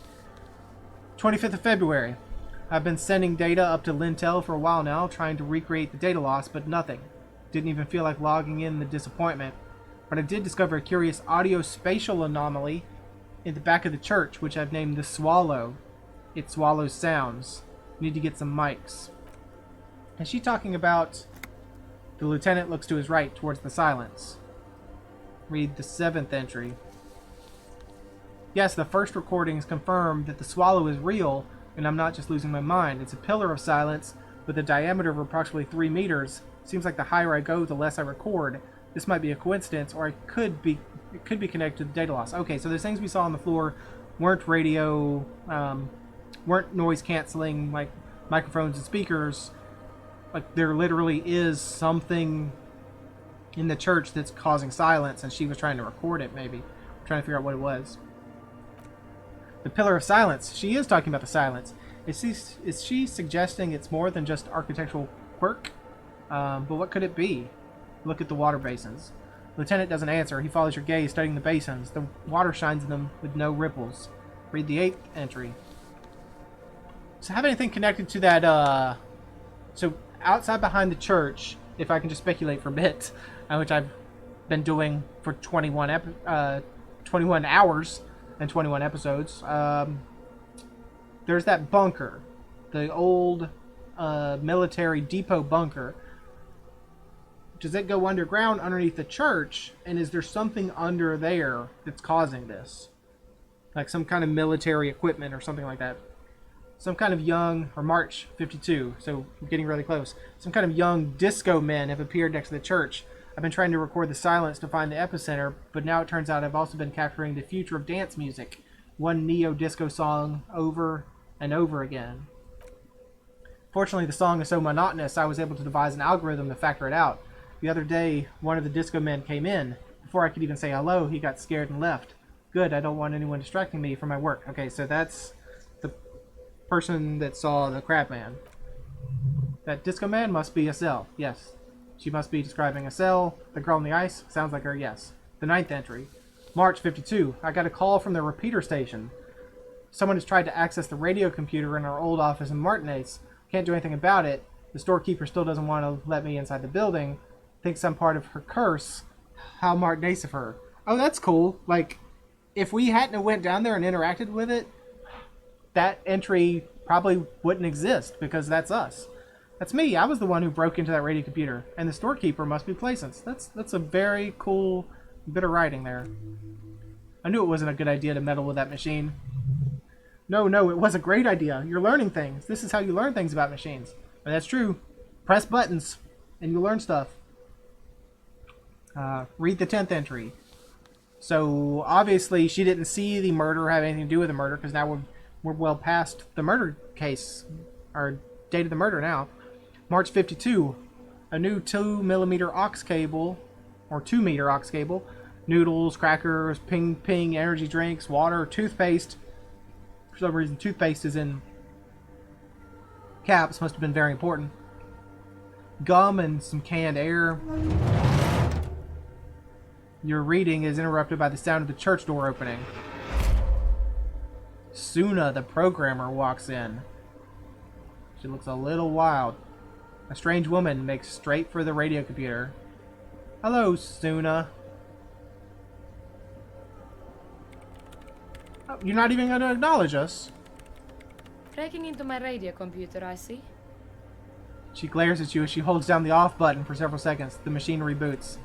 25th of February. I've been sending data up to Lintel for a while now, trying to recreate the data loss, but nothing. Didn't even feel like logging in the disappointment. But I did discover a curious audio-spatial anomaly in the back of the church, which I've named the Swallow. It swallows sounds. Need to get some mics. Is she talking about... The lieutenant looks to his right, towards the silence. Read the 7th entry. Yes, the first recordings confirm that the swallow is real, and I'm not just losing my mind. It's a pillar of silence with a diameter of approximately 3 meters. Seems like the higher I go, the less I record. This might be a coincidence, or it could be connected to the data loss. Okay, so those things we saw on the floor weren't radio, weren't noise canceling like microphones and speakers. Like there literally is something in the church that's causing silence, and she was trying to record it. Maybe trying to figure out what it was. The pillar of silence. She is talking about the silence. Is she suggesting it's more than just architectural quirk? But what could it be? Look at the water basins. Lieutenant doesn't answer. He follows your gaze, studying the basins. The water shines in them with no ripples. Read the 8th entry. So have anything connected to that, so outside behind the church, if I can just speculate for a bit, which I've been doing for 21 hours and 21 episodes, there's that bunker. The old military depot bunker. Does it go underground underneath the church? And is there something under there that's causing this? Like some kind of military equipment or something like that. Some kind of young, or March 52, so we're getting really close. Some kind of young disco men have appeared next to the church. I've been trying to record the silence to find the epicenter, but now it turns out I've also been capturing the future of dance music. One neo-disco song over and over again. Fortunately, the song is so monotonous, I was able to devise an algorithm to factor it out. The other day, one of the disco men came in. Before I could even say hello, he got scared and left. Good, I don't want anyone distracting me from my work. Okay, so that's the person that saw the crab man. That disco man must be Estelle. Yes. She must be describing Estelle. The girl on the ice. Sounds like her, yes. The 9th entry. March 52. I got a call from the repeater station. Someone has tried to access the radio computer in our old office in Martinez. Can't do anything about it. The storekeeper still doesn't want to let me inside the building. Thinks I'm part of her curse. How Martinez of her. Oh, that's cool. Like, if we hadn't went down there and interacted with it, that entry probably wouldn't exist because that's us. That's me. I was the one who broke into that radio computer, and the storekeeper must be Placence. That's a very cool bit of writing there. I knew it wasn't a good idea to meddle with that machine. No, it was a great idea. You're learning things. This is how you learn things about machines. And that's true. Press buttons, and you learn stuff. Read the 10th entry. So, obviously, she didn't see the murder or have anything to do with the murder, because now we're well past the murder case, or date of the murder now. March 52. A new 2mm aux cable, or 2-meter aux cable. Noodles, crackers, ping, energy drinks, water, toothpaste. For some reason, toothpaste is in caps. Must have been very important. Gum and some canned air. Your reading is interrupted by the sound of the church door opening. Suna, the programmer, walks in. She looks a little wild. A strange woman makes straight for the radio computer. Hello, Suna. Oh, you're not even going to acknowledge us. Breaking into my radio computer, I see. She glares at you as she holds down the off button for several seconds. The machine reboots.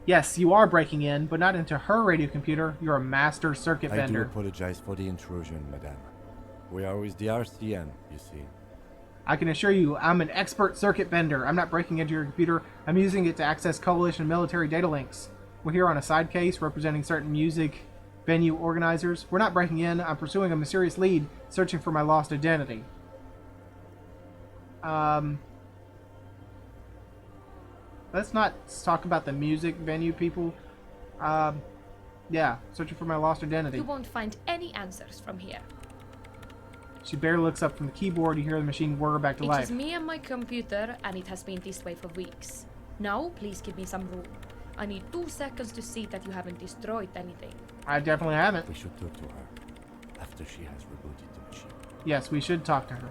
Yes, you are breaking in, but not into her radio computer. You're a master circuit I do bender. apologize for the intrusion, madame. We are with the RCM, you see. I can assure you, I'm an expert circuit bender. I'm not breaking into your computer. I'm using it to access Coalition military data links. We're here on a side case representing certain music venue organizers. We're not breaking in. I'm pursuing a mysterious lead, searching for my lost identity. Let's not talk about the music venue people. Yeah, searching for my lost identity. You won't find any answers from here. She barely looks up from the keyboard. You hear the machine whir back to life. It is me and my computer, and it has been this way for weeks. Now, please give me some room. I need 2 seconds to see that you haven't destroyed anything. I definitely haven't. We should talk to her after she has rebooted the machine. Yes, we should talk to her.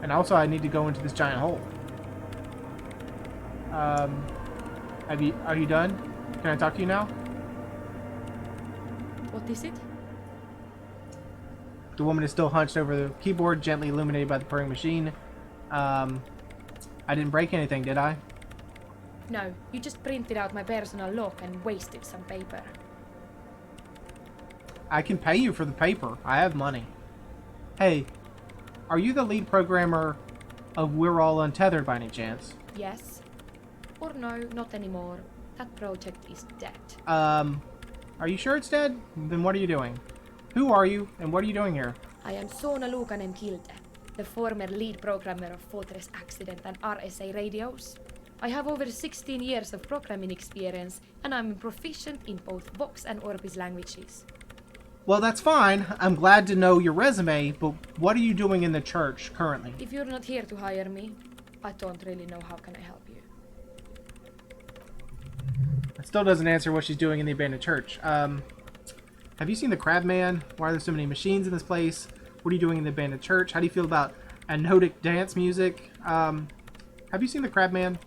And also, I need to go into this giant hole. Are you done? Can I talk to you now? What is it? The woman is still hunched over the keyboard, gently illuminated by the purring machine. I didn't break anything, did I? No, you just printed out my personal log and wasted some paper. I can pay you for the paper. I have money. Hey, are you the lead programmer of We're All Untethered by any chance? Yes. Or no, not anymore. That project is dead. Are you sure it's dead? Then what are you doing? Who are you, and what are you doing here? I am Sona Lukanen Kilde, the former lead programmer of Fortress Accident and RSA radios. I have over 16 years of programming experience, and I'm proficient in both Vox and Orbis languages. Well, that's fine. I'm glad to know your resume, but what are you doing in the church currently? If you're not here to hire me, I don't really know how can I help you. Still doesn't answer what she's doing in the abandoned church. Have you seen the Crab Man? Why are there so many machines in this place? What are you doing in the abandoned church? How do you feel about anodic dance music? Have you seen the Crab Man?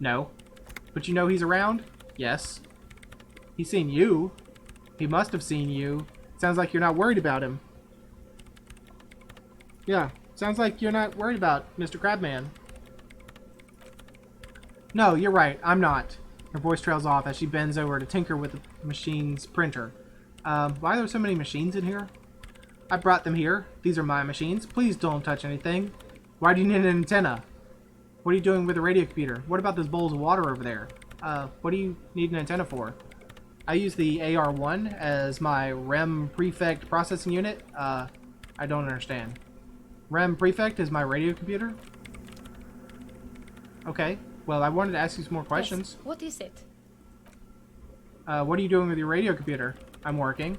No. But you know he's around? Yes. He's seen you. He must have seen you. Sounds like you're not worried about him. Yeah, sounds like you're not worried about Mr. Crabman. No, you're right. I'm not. Her voice trails off as she bends over to tinker with the machine's printer. Why are there so many machines in here? I brought them here. These are my machines. Please don't touch anything. Why do you need an antenna? What are you doing with the radio computer? What about those bowls of water over there? What do you need an antenna for? I use the AR-1 as my REM prefect processing unit. I don't understand. REM prefect is my radio computer? Okay. Well, I wanted to ask you some more questions. Yes. What is it? What are you doing with your radio computer? I'm working.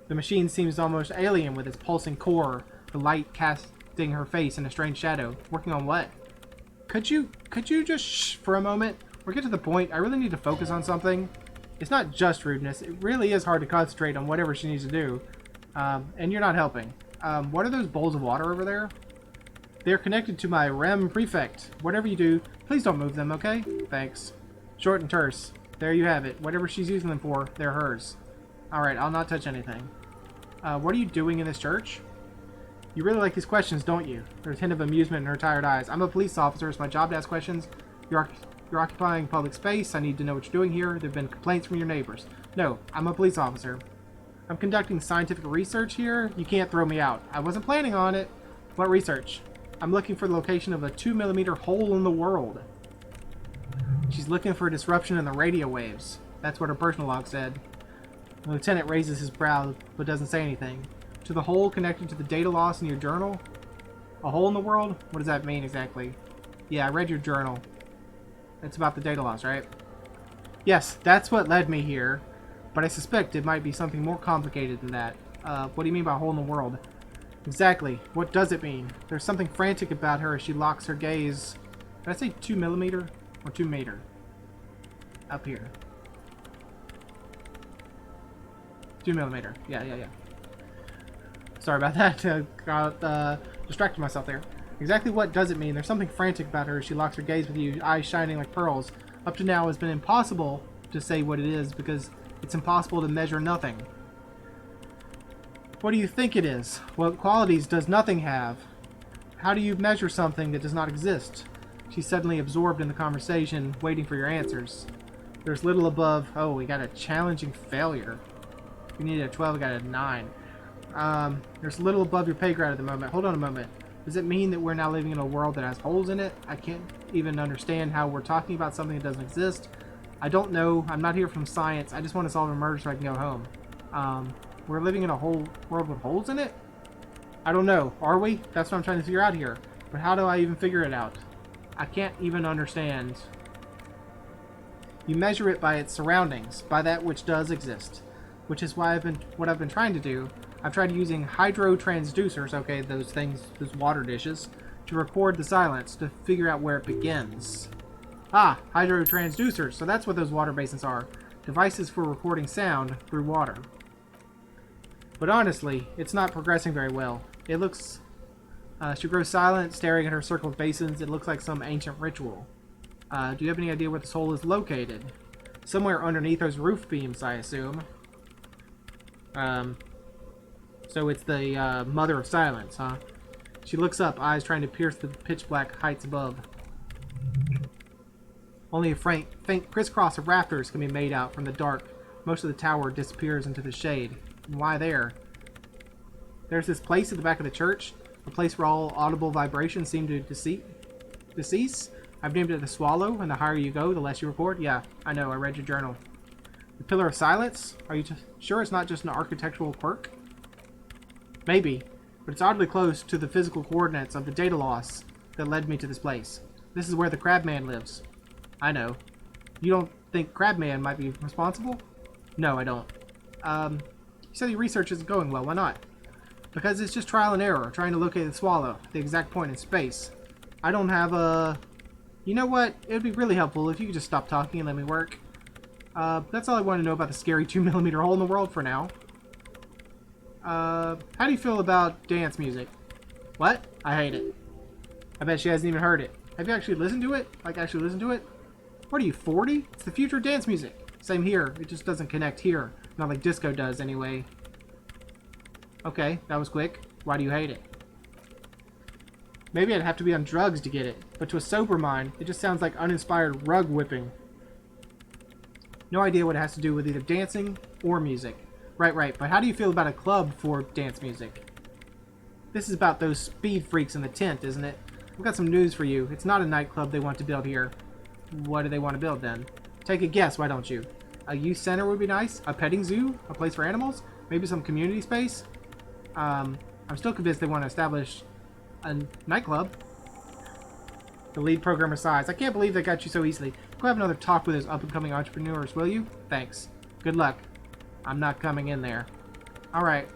The machine seems almost alien with its pulsing core, the light casting her face in a strange shadow. Working on what? Could you just shh for a moment? Or get to the point. I really need to focus on something. It's not just rudeness. It really is hard to concentrate on whatever she needs to do. And you're not helping. What are those bowls of water over there? They're connected to my REM prefect. Whatever you do, please don't move them, okay? Thanks. Short and terse. There you have it. Whatever she's using them for, they're hers. Alright, I'll not touch anything. What are you doing in this church? You really like these questions, don't you? There's a hint of amusement in her tired eyes. I'm a police officer. It's my job to ask questions. You're occupying public space. I need to know what you're doing here. There have been complaints from your neighbors. No, I'm a police officer. I'm conducting scientific research here. You can't throw me out. I wasn't planning on it. What research? I'm looking for the location of a 2mm hole in the world. She's looking for a disruption in the radio waves. That's what her personal log said. The lieutenant raises his brow, but doesn't say anything. To the hole connected to the data loss in your journal? A hole in the world? What does that mean exactly? Yeah, I read your journal. It's about the data loss, right? Yes, that's what led me here. But I suspect it might be something more complicated than that. What do you mean by hole in the world? Exactly. What does it mean? There's something frantic about her as she locks her gaze. Did I say 2mm or 2 meter? Up here. 2mm. Yeah. Sorry about that. Got distracted myself there. Exactly what does it mean? There's something frantic about her as she locks her gaze with you, eyes shining like pearls. Up to now, it's been impossible to say what it is because it's impossible to measure nothing. What do you think it is? What qualities does nothing have? How do you measure something that does not exist? She's suddenly absorbed in the conversation, waiting for your answers. There's little above... Oh, we got a challenging failure. We needed a 12, we got a 9. There's little above your pay grade at the moment. Hold on a moment. Does it mean that we're now living in a world that has holes in it? I can't even understand how we're talking about something that doesn't exist. I don't know. I'm not here from science. I just want to solve a murder so I can go home. We're living in a whole world with holes in it? I don't know. Are we? That's what I'm trying to figure out here. But how do I even figure it out? I can't even understand. You measure it by its surroundings, by that which does exist. Which is why what I've been trying to do. I've tried using hydro transducers, okay, those things, those water dishes, to record the silence, to figure out where it begins. Ah, hydro transducers. So that's what those water basins are. Devices for recording sound through water. But honestly, it's not progressing very well. It looks... she grows silent, staring at her circle of basins. It looks like some ancient ritual. Do you have any idea where this hole is located? Somewhere underneath those roof beams, I assume. So it's the mother of silence, huh? She looks up, eyes trying to pierce the pitch-black heights above. Only a faint crisscross of rafters can be made out from the dark. Most of the tower disappears into the shade. And why there? There's this place at the back of the church, a place where all audible vibrations seem to decease. I've named it the Swallow, and the higher you go, the less you record. Yeah, I know, I read your journal. The Pillar of Silence? Are you sure it's not just an architectural quirk? Maybe, but it's oddly close to the physical coordinates of the data loss that led me to this place. This is where the Crabman lives. I know. You don't think Crabman might be responsible? No, I don't. You said your research isn't going well. Why not? Because it's just trial and error, trying to locate the Swallow, the exact point in space. I don't have a You know what? It would be really helpful if you could just stop talking and let me work. That's all I want to know about the scary 2mm hole in the world for now. How do you feel about dance music? What? I hate it. I bet she hasn't even heard it. Have you actually listened to it? Like, actually listened to it? What are you, 40? It's the future of dance music. Same here. It just doesn't connect here. Not like disco does, anyway. Okay, that was quick. Why do you hate it? Maybe I'd have to be on drugs to get it, but to a sober mind, it just sounds like uninspired rug whipping. No idea what it has to do with either dancing or music. Right, but how do you feel about a club for dance music? This is about those speed freaks in the tent, isn't it? I've got some news for you. It's not a nightclub they want to build here. What do they want to build then? Take a guess, why don't you? A youth center would be nice? A petting zoo? A place for animals? Maybe some community space? I'm still convinced they want to establish a nightclub. The lead programmer sighs. I can't believe they got you so easily. Go have another talk with those up-and-coming entrepreneurs, will you? Thanks. Good luck. I'm not coming in there. Alright.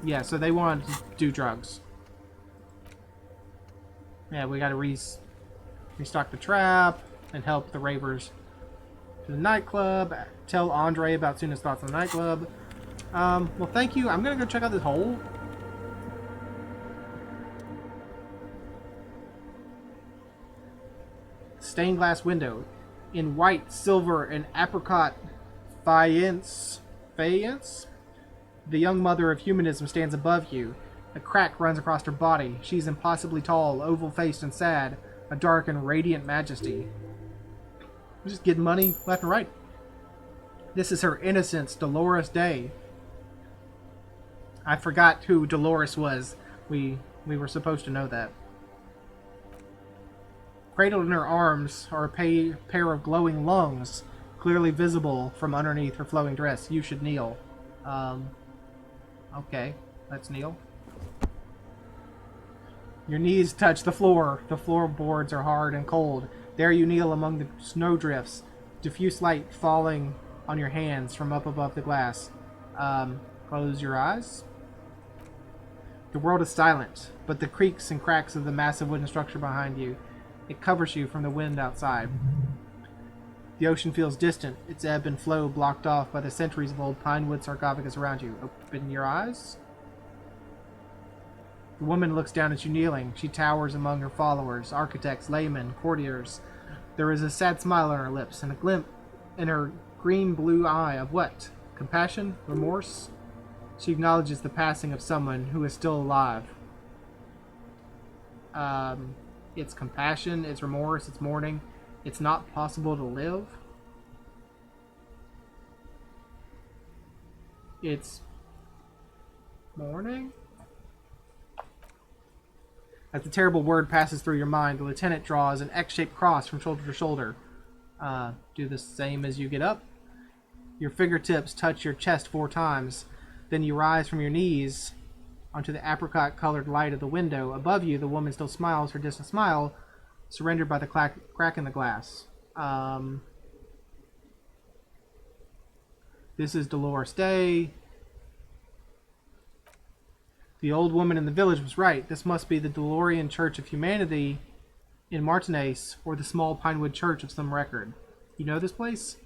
Yeah, so they want to do drugs. Yeah, we gotta restock the trap and help the ravers to the nightclub. Tell Andre about Suna's thoughts on the nightclub. Well, thank you. I'm gonna go check out this hole. Stained glass window in white, silver, and apricot faience. The young mother of humanism stands above you. A crack runs across her body. She's impossibly tall, oval-faced, and sad. A dark and radiant majesty. Just getting money left and right. This is her innocence, Dolores Day. I forgot who Dolores was. We were supposed to know that. Cradled in her arms are a pair of glowing lungs, clearly visible from underneath her flowing dress. You should kneel. Okay, let's kneel. Your knees touch the floor. The floorboards are hard and cold. There you kneel among the snowdrifts, diffuse light falling on your hands from up above the glass. Close your eyes. The world is silent, but the creaks and cracks of the massive wooden structure behind you, it covers you from the wind outside. The ocean feels distant, its ebb and flow blocked off by the centuries of old pine wood sarcophagus around you. Open your eyes. The woman looks down at you kneeling. She towers among her followers, architects, laymen, courtiers. There is a sad smile on her lips, and a glint in her green-blue eye of what? Compassion? Remorse? She acknowledges the passing of someone who is still alive. It's compassion, it's remorse, it's mourning. It's not possible to live. It's mourning? As the terrible word passes through your mind, the lieutenant draws an X-shaped cross from shoulder to shoulder. Do the same as you get up. Your fingertips touch your chest 4 times. Then you rise from your knees onto the apricot-colored light of the window. Above you, the woman still smiles her distant smile, surrendered by the crack in the glass. This is Dolores Day. The old woman in the village was right. This must be the Delorean Church of Humanity in Martinez, or the small Pinewood Church of some record. You know this place?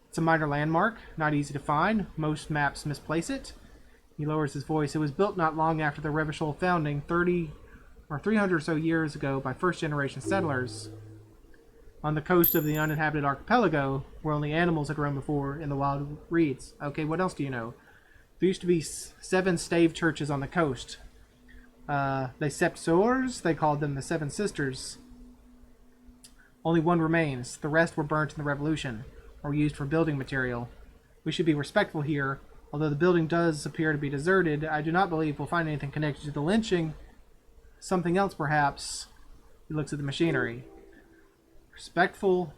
It's a minor landmark, not easy to find. Most maps misplace it. He lowers his voice. It was built not long after the Revachol founding, 300 or so years ago by first-generation settlers on the coast of the uninhabited archipelago, where only animals had roamed before in the wild reeds. Okay, what else do you know? There used to be 7 stave churches on the coast. Les Sept Sœurs, they called them the 7 Sisters. Only one remains. The rest were burnt in the Revolution, or used for building material. We should be respectful here. Although the building does appear to be deserted, I do not believe we'll find anything connected to the lynching. Something else, perhaps. He looks at the machinery. Respectful.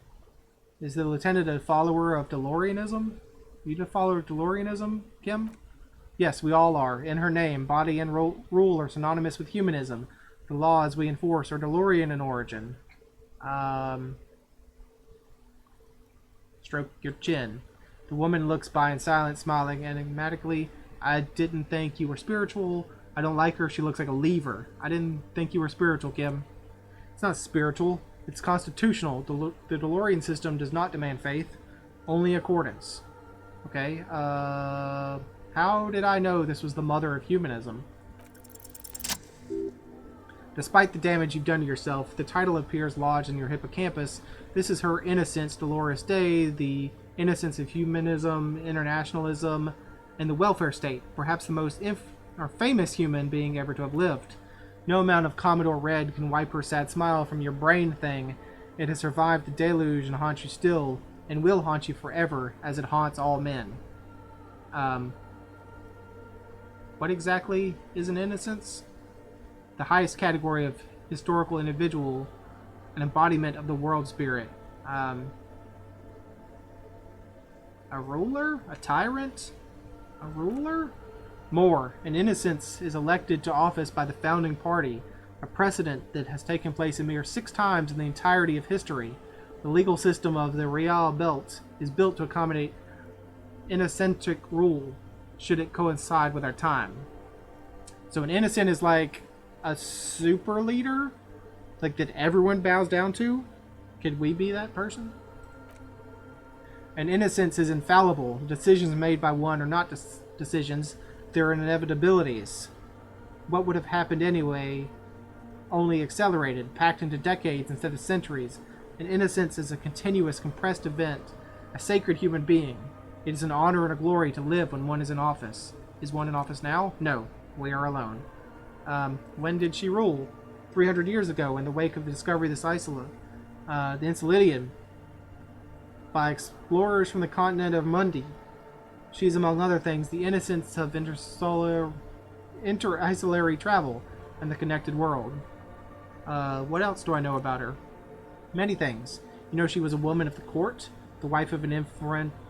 Is the lieutenant a follower of Deloreanism? Are you a follower of Deloreanism, Kim? Yes, we all are. In her name, body and rule are synonymous with humanism. The laws we enforce are Delorean in origin. Stroke your chin. The woman looks by in silence, smiling enigmatically. I didn't think you were spiritual. I don't like her. She looks like a lever. I didn't think you were spiritual, Kim. It's not spiritual. It's constitutional. The DeLorean system does not demand faith, only accordance. Okay, how did I know this was the mother of humanism? Despite the damage you've done to yourself, the title appears lodged in your hippocampus. This is her innocence, Dolores Day, the innocence of humanism, internationalism, and the welfare state, perhaps the most famous human being ever to have lived. No amount of Commodore Red can wipe her sad smile from your brain thing. It has survived the deluge and haunts you still, and will haunt you forever, as it haunts all men. What exactly is an innocence? The highest category of historical individual, an embodiment of the world spirit. A ruler? A tyrant? A ruler? More, an innocence is elected to office by the founding party, a precedent that has taken place a mere 6 times in the entirety of history. The legal system of the Real Belt is built to accommodate innocentric rule, should it coincide with our time. So an innocent is like a super leader? Like that everyone bows down to? Could we be that person? An innocence is infallible. Decisions made by one are not decisions, they're inevitabilities. What would have happened anyway, only accelerated, packed into decades instead of centuries. An innocence is a continuous, compressed event, a sacred human being. It is an honor and a glory to live when one is in office. Is one in office now? No, we are alone. When did she rule? 300 years ago, in the wake of the discovery of this Isola. The Elysium, by explorers from the continent of Mundi. She is, among other things, the innocence of inter-isolary travel and the connected world. What else do I know about her? Many things. You know, she was a woman of the court, the wife of an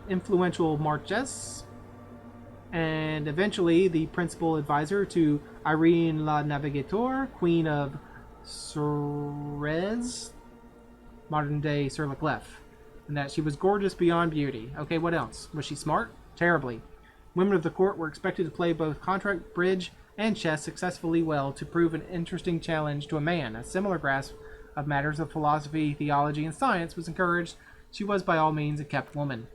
influential marquess, and eventually the principal advisor to Irene la Navigator, Queen of Suez, modern-day Sur-la-Clef, and that she was gorgeous beyond beauty. Okay, what else? Was she smart? Terribly. Women of the court were expected to play both contract, bridge, and chess successfully well to prove an interesting challenge to a man. A similar grasp of matters of philosophy, theology, and science was encouraged. She was by all means a kept woman.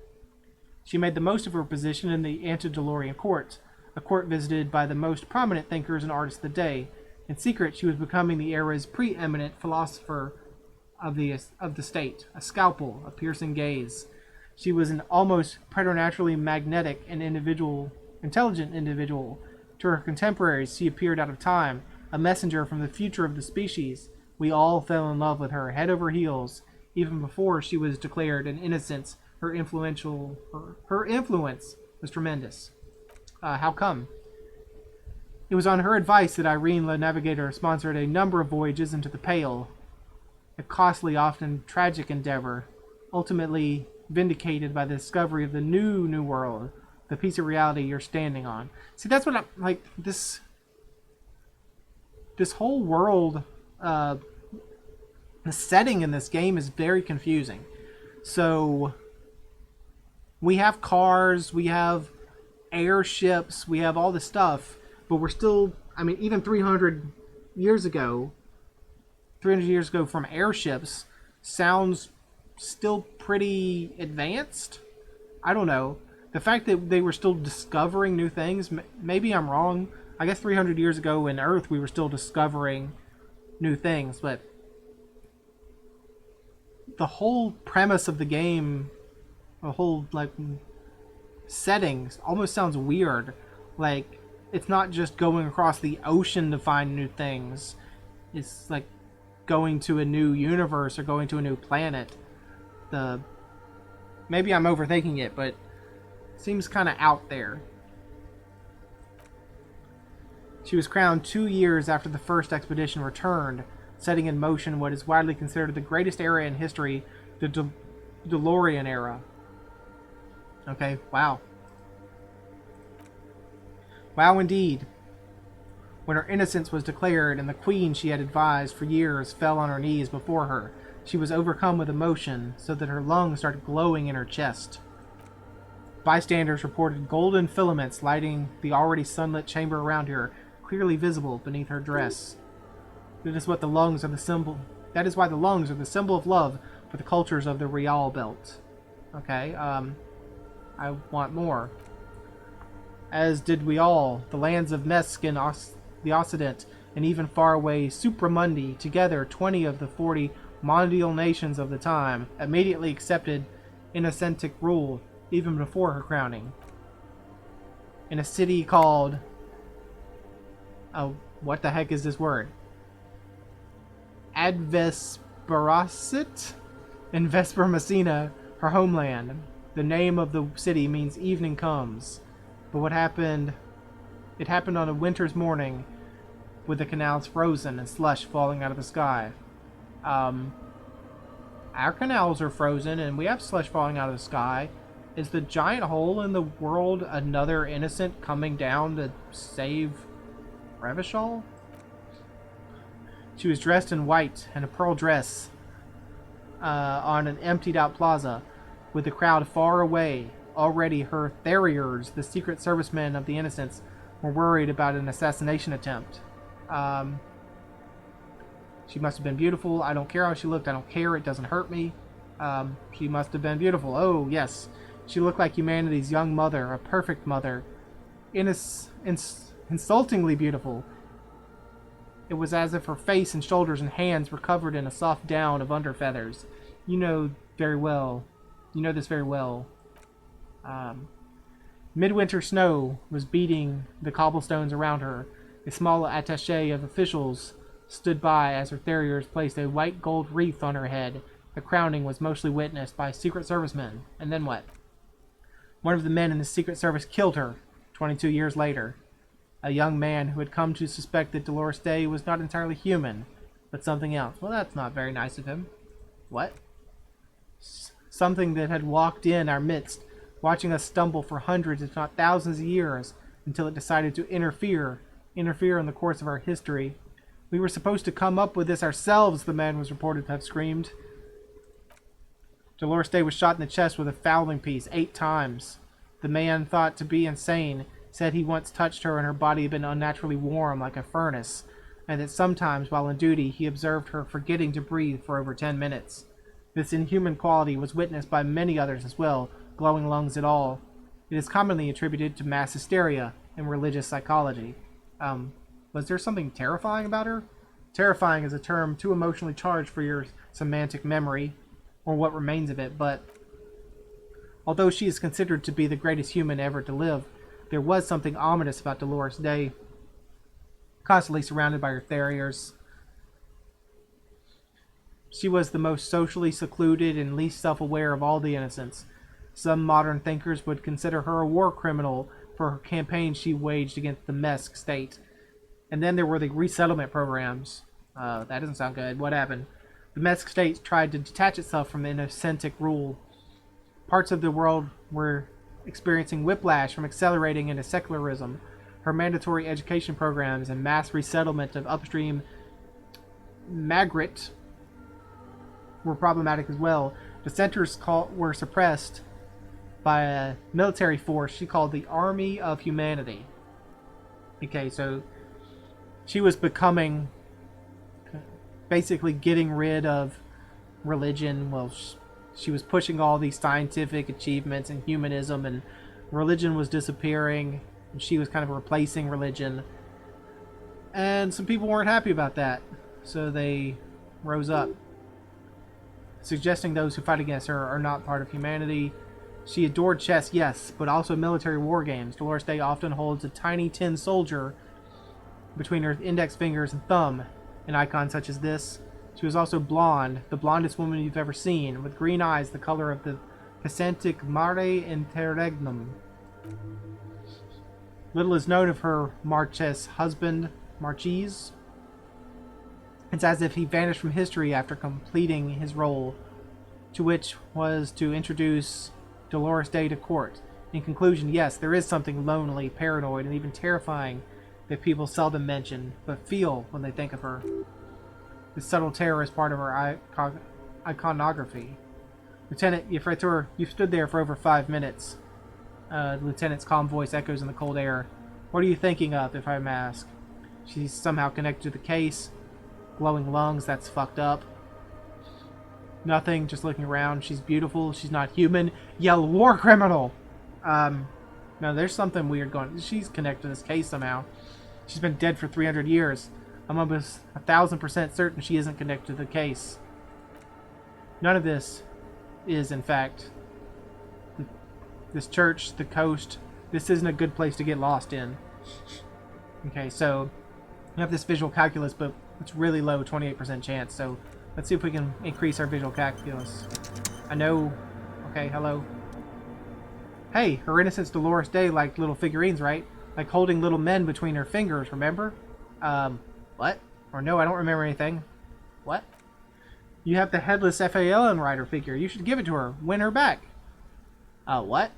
She made the most of her position in the antediluvian court, a court visited by the most prominent thinkers and artists of the day. In secret, she was becoming the era's preeminent philosopher of the state, a scalpel, a piercing gaze. She was an almost preternaturally magnetic and intelligent individual. To her contemporaries, she appeared out of time, a messenger from the future of the species. We all fell in love with her head over heels, even before she was declared an innocence. Her influence was tremendous. How come? It was on her advice that Irene La Navigator sponsored a number of voyages into the Pale, a costly, often tragic endeavor, ultimately vindicated by the discovery of the new world, the piece of reality you're standing on. See, that's what I'm like. This whole world, the setting in this game is very confusing. So we have cars, we have airships, we have all this stuff, but we're still, I mean, even 300 years ago from airships sounds still pretty advanced. I don't know. The fact that they were still discovering new things, maybe I'm wrong. I guess 300 years ago in Earth we were still discovering new things, but the whole premise of the game, the whole like settings almost sounds weird. Like it's not just going across the ocean to find new things. It's like going to a new universe or going to a new planet. Maybe I'm overthinking it, but it seems kind of out there. She was crowned 2 years after the first expedition returned, setting in motion what is widely considered the greatest era in history, the DeLorean era. Okay, wow. Wow indeed. When her innocence was declared and the queen she had advised for years fell on her knees before her, she was overcome with emotion so that her lungs started glowing in her chest. Bystanders reported golden filaments lighting the already sunlit chamber around her, clearly visible beneath her dress. It is what the lungs are the symbol That is why the lungs are the symbol of love for the cultures of the Real Belt. Okay, I want more. As did we all, the lands of Mesk and the Occident, and even faraway Supramundi, together 20 of the 40 mondial nations of the time, immediately accepted Innocentic rule, even before her crowning. In a city called... Oh, what the heck is this word? Advesperasit? In Vesper Messina, her homeland. The name of the city means evening comes. But what happened? It happened on a winter's morning, with the canals frozen and slush falling out of the sky. Our canals are frozen and we have slush falling out of the sky. Is the giant hole in the world another innocent coming down to save Revachol? She was dressed in white and a pearl dress on an emptied out plaza, with the crowd far away. Already her Theriers, the secret servicemen of the Innocents, were worried about an assassination attempt. She must have been beautiful. I don't care how she looked. I don't care. It doesn't hurt me. She must have been beautiful. Oh, yes. She looked like humanity's young mother, a perfect mother. Insultingly beautiful. It was as if her face and shoulders and hands were covered in a soft down of underfeathers. You know very well. You know this very well. Midwinter snow was beating the cobblestones around her. A small attaché of officials stood by as her Theriers placed a white gold wreath on her head. The crowning was mostly witnessed by Secret Servicemen. And then what? One of the men in the Secret Service killed her 22 years later. A young man who had come to suspect that Dolores Day was not entirely human, but something else. Well, that's not very nice of him. What? Something that had walked in our midst, watching us stumble for hundreds, if not thousands of years, until it decided to interfere in the course of our history. We were supposed to come up with this ourselves, the man was reported to have screamed. Dolores Day was shot in the chest with a fowling piece 8 times. The man, thought to be insane, said he once touched her and her body had been unnaturally warm like a furnace, and that sometimes, while on duty, he observed her forgetting to breathe for over 10 minutes. This inhuman quality was witnessed by many others as well, glowing lungs and all. It is commonly attributed to mass hysteria in religious psychology. Was there something terrifying about her? Terrifying is a term too emotionally charged for your semantic memory, or what remains of it, but although she is considered to be the greatest human ever to live, there was something ominous about Dolores Day, constantly surrounded by her Theriers. She was the most socially secluded and least self-aware of all the Innocents. Some modern thinkers would consider her a war criminal for her campaign she waged against the Mesk state. And then there were the resettlement programs. That doesn't sound good. What happened? The Mesk state tried to detach itself from Innocentic rule. Parts of the world were experiencing whiplash from accelerating into secularism. Her mandatory education programs and mass resettlement of upstream Magritte were problematic as well. Dissenters were suppressed by a military force she called the Army of Humanity. Okay, so she was becoming, basically getting rid of religion. Well, she was pushing all these scientific achievements and humanism, and religion was disappearing, and she was kind of replacing religion. And some people weren't happy about that, so they rose up, suggesting those who fight against her are not part of humanity. She adored chess, yes, but also military war games. Dolores Day often holds a tiny tin soldier between her index fingers and thumb, an icon such as this. She was also blonde, the blondest woman you've ever seen, with green eyes the color of the Pacific Mare Interregnum. Little is known of her Marquess husband, Marquise. It's as if he vanished from history after completing his role, to which was to introduce Dolores Day to court. In conclusion, yes, there is something lonely, paranoid, and even terrifying that people seldom mention, but feel when they think of her. This subtle terror is part of her iconography. Lieutenant Yefretur, you've stood there for over 5 minutes. The lieutenant's calm voice echoes in the cold air. What are you thinking of, if I may ask? She's somehow connected to the case. Glowing lungs, that's fucked up. Nothing, just looking around. She's beautiful. She's not human. Yell war criminal! No, there's something weird going on. She's connected to this case somehow. She's been dead for 300 years. I'm almost 1,000% certain she isn't connected to the case. None of this is, in fact, this church, the coast. This isn't a good place to get lost in. Okay, so we have this visual calculus, but it's really low, 28% chance. So let's see if we can increase our visual calculus. I know. Okay, hello. Hey, her Innocence Dolores Day liked little figurines, right? Like holding little men between her fingers, remember? What? Or no, I don't remember anything. What? You have the headless FALN rider figure. You should give it to her. Win her back. What?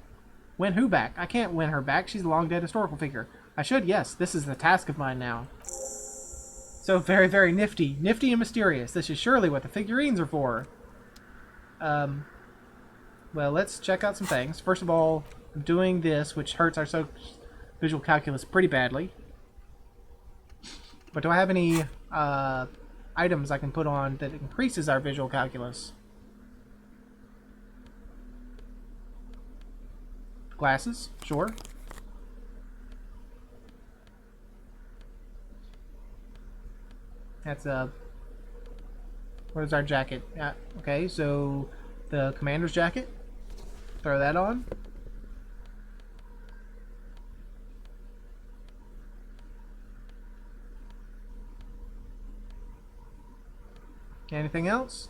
Win who back? I can't win her back. She's a long-dead historical figure. I should, yes. This is the task of mine now. So very, very nifty. Nifty and mysterious. This is surely what the figurines are for. Well, let's check out some things. First of all, I'm doing this, which hurts our visual calculus pretty badly. But do I have any items I can put on that increases our visual calculus? Glasses, sure. That's where's our jacket? Okay, so the commander's jacket. Throw that on. Anything else?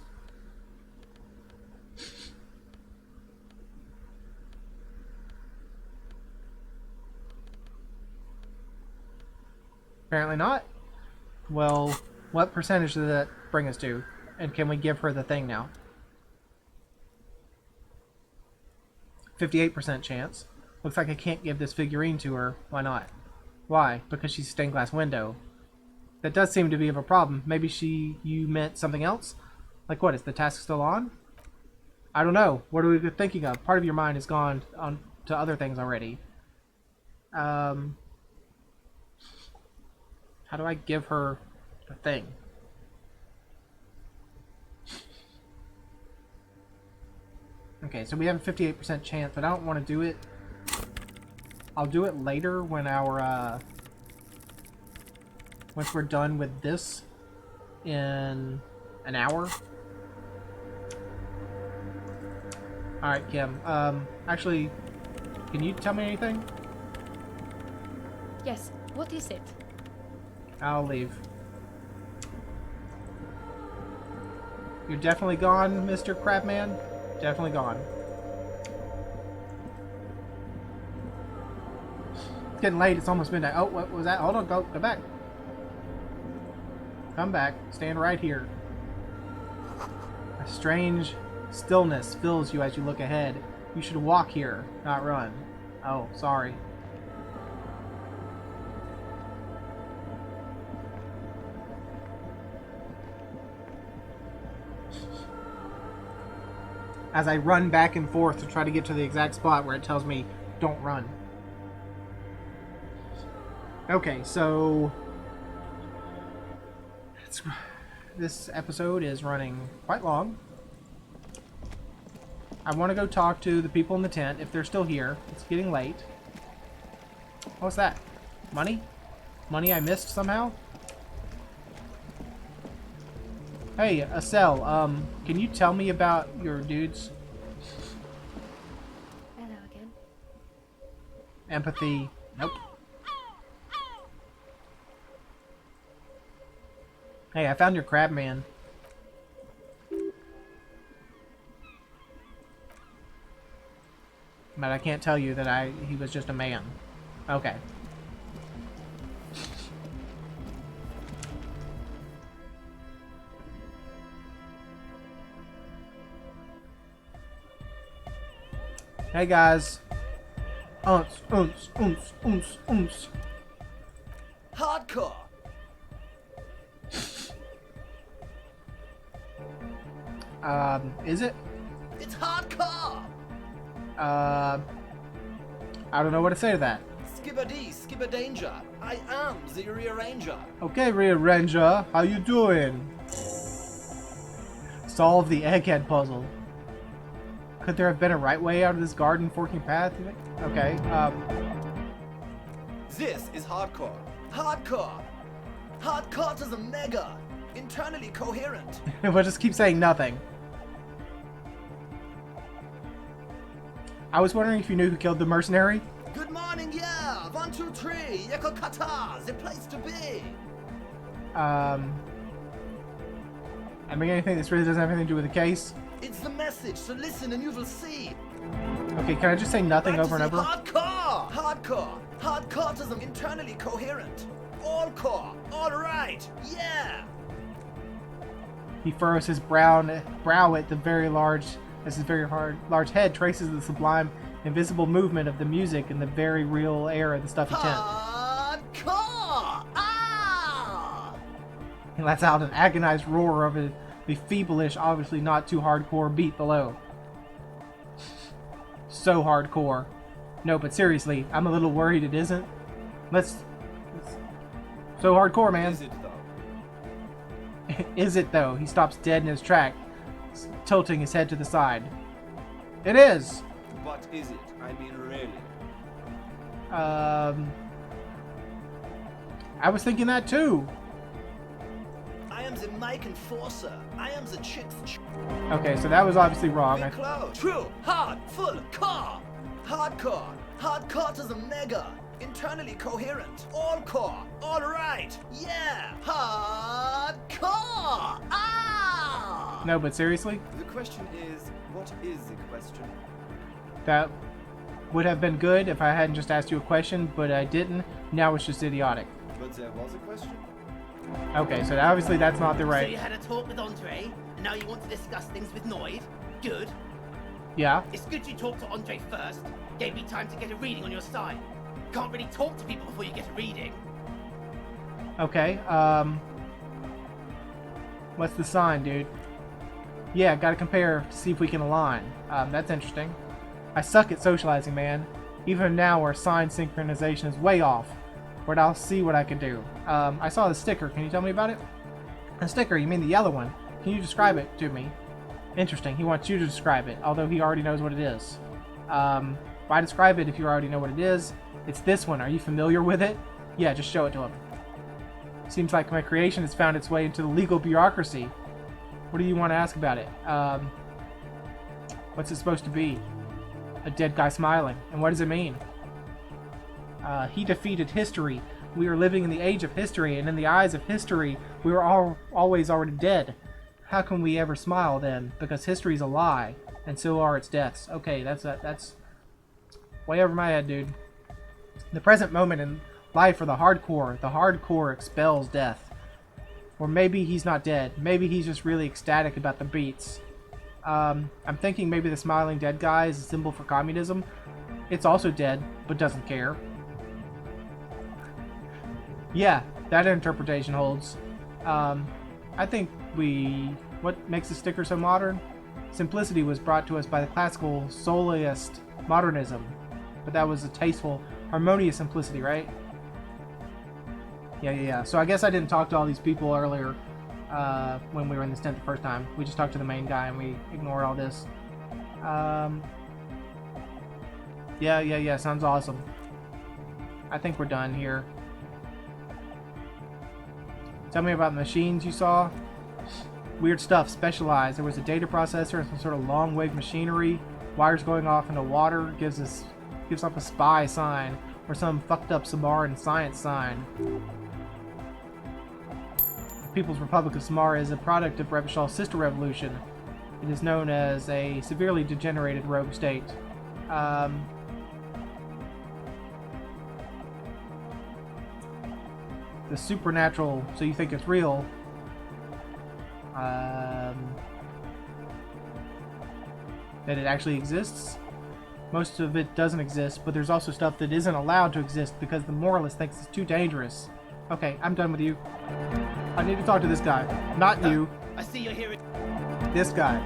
Apparently not. Well, what percentage does that bring us to? And can we give her the thing now? 58% chance. Looks like I can't give this figurine to her. Why not? Why? Because she's a stained glass window. That does seem to be of a problem. Maybe you meant something else? Like what? Is the task still on? I don't know. What are we thinking of? Part of your mind has gone on to other things already. How do I give her the thing? Okay, so we have a 58% chance, but I don't want to do it. I'll do it later when our, once we're done with this in an hour. Alright, Kim. Actually, can you tell me anything? Yes, what is it? I'll leave. You're definitely gone, Mr. Crabman? Definitely gone. It's getting late. It's almost midnight. Oh, what was that? Hold on. Go back. Come back. Stand right here. A strange stillness fills you as you look ahead. You should walk here, not run. Oh, sorry. As I run back and forth to try to get to the exact spot where it tells me, don't run. Okay, so this episode is running quite long. I want to go talk to the people in the tent, if they're still here. It's getting late. What's that? Money? Money I missed somehow? Hey, Acel, can you tell me about your dudes? Hello again. Empathy. Nope. Hey, I found your crab man. But I can't tell you that he was just a man. Okay. Hey guys. Unce. Hardcore! Is it? It's hardcore! I don't know what to say to that. Skipper danger. I am the rearranger. Okay, rearranger, how you doing? Solve the egghead puzzle. Could there have been a right way out of this garden forking path? You think? Okay. This is hardcore. Hardcore. Hardcore to the mega. Internally coherent. We'll just keep saying nothing. I was wondering if you knew who killed the mercenary. Good morning, yeah. 1, 2, 3. Yeko Kata, the place to be. I mean, anything this really doesn't have anything to do with the case. It's the message, so listen and you will see. Okay, can I just say nothing Back over to and the over? Hardcore. Hardcore. Hardcore to the internally coherent. All core. All right. Yeah. He furrows his brow at the very large, as his very large head traces the sublime, invisible movement of the music in the very real air of the stuffy tent. Hardcore. Ah. He lets out an agonized roar of the feeblish, obviously not too hardcore beat below. So hardcore. No, but seriously, I'm a little worried it isn't. So hardcore, man. Is it though? Is it though? He stops dead in his track, tilting his head to the side. It is! What is it? I mean, really. I was thinking that too. I am the mic enforcer. I am the chick's Okay, so that was obviously wrong. Big close. True. Hard. Full. Core. Hardcore. Hardcore to the mega. Internally coherent. All core. All right. Yeah. Hardcore. Ah. No, but seriously? The question is, what is the question? That would have been good if I hadn't just asked you a question, but I didn't. Now it's just idiotic. But there was a question. Okay, so obviously that's not the So you right... had a talk with Andre, and now you want to discuss things with Noid? Good. Yeah. It's good you talked to Andre first. Gave me time to get a reading on your side. Can't really talk to people before you get a reading. Okay, what's the sign, dude? Yeah, gotta compare to see if we can align. That's interesting. I suck at socializing, man. Even now where sign synchronization is way off. But I'll see what I can do. I saw the sticker. Can you tell me about it? A sticker? You mean the yellow one? Can you describe it to me? Interesting. He wants you to describe it, although he already knows what it is. Why describe it if you already know what it is? It's this one. Are you familiar with it? Yeah, just show it to him. Seems like my creation has found its way into the legal bureaucracy. What do you want to ask about it? What's it supposed to be? A dead guy smiling. And what does it mean? He defeated history. We are living in the age of history, and in the eyes of history, we are always already dead. How can we ever smile then? Because history's a lie, and so are its deaths. Okay, that's way over my head, dude. The present moment in life for the hardcore expels death. Or maybe he's not dead. Maybe he's just really ecstatic about the beats. I'm thinking maybe the smiling dead guy is a symbol for communism. It's also dead, but doesn't care. Yeah, that interpretation holds. I think what makes the sticker so modern? Simplicity was brought to us by the classical soloist modernism. But that was a tasteful, harmonious simplicity, right? Yeah. So I guess I didn't talk to all these people earlier when we were in this tent the first time. We just talked to the main guy and we ignored all this. Yeah. Sounds awesome. I think we're done here. Tell me about the machines you saw. Weird stuff, specialized. There was a data processor and some sort of long wave machinery. Wires going off into water gives off a spy sign or some fucked up Samaran science sign. The People's Republic of Samara is a product of Revachal's sister revolution. It is known as a severely degenerated rogue state. The supernatural, so you think it's real. That it actually exists. Most of it doesn't exist, but there's also stuff that isn't allowed to exist because the moralist thinks it's too dangerous. Okay, I'm done with you. I need to talk to this guy. Not you. I see you're here. This guy.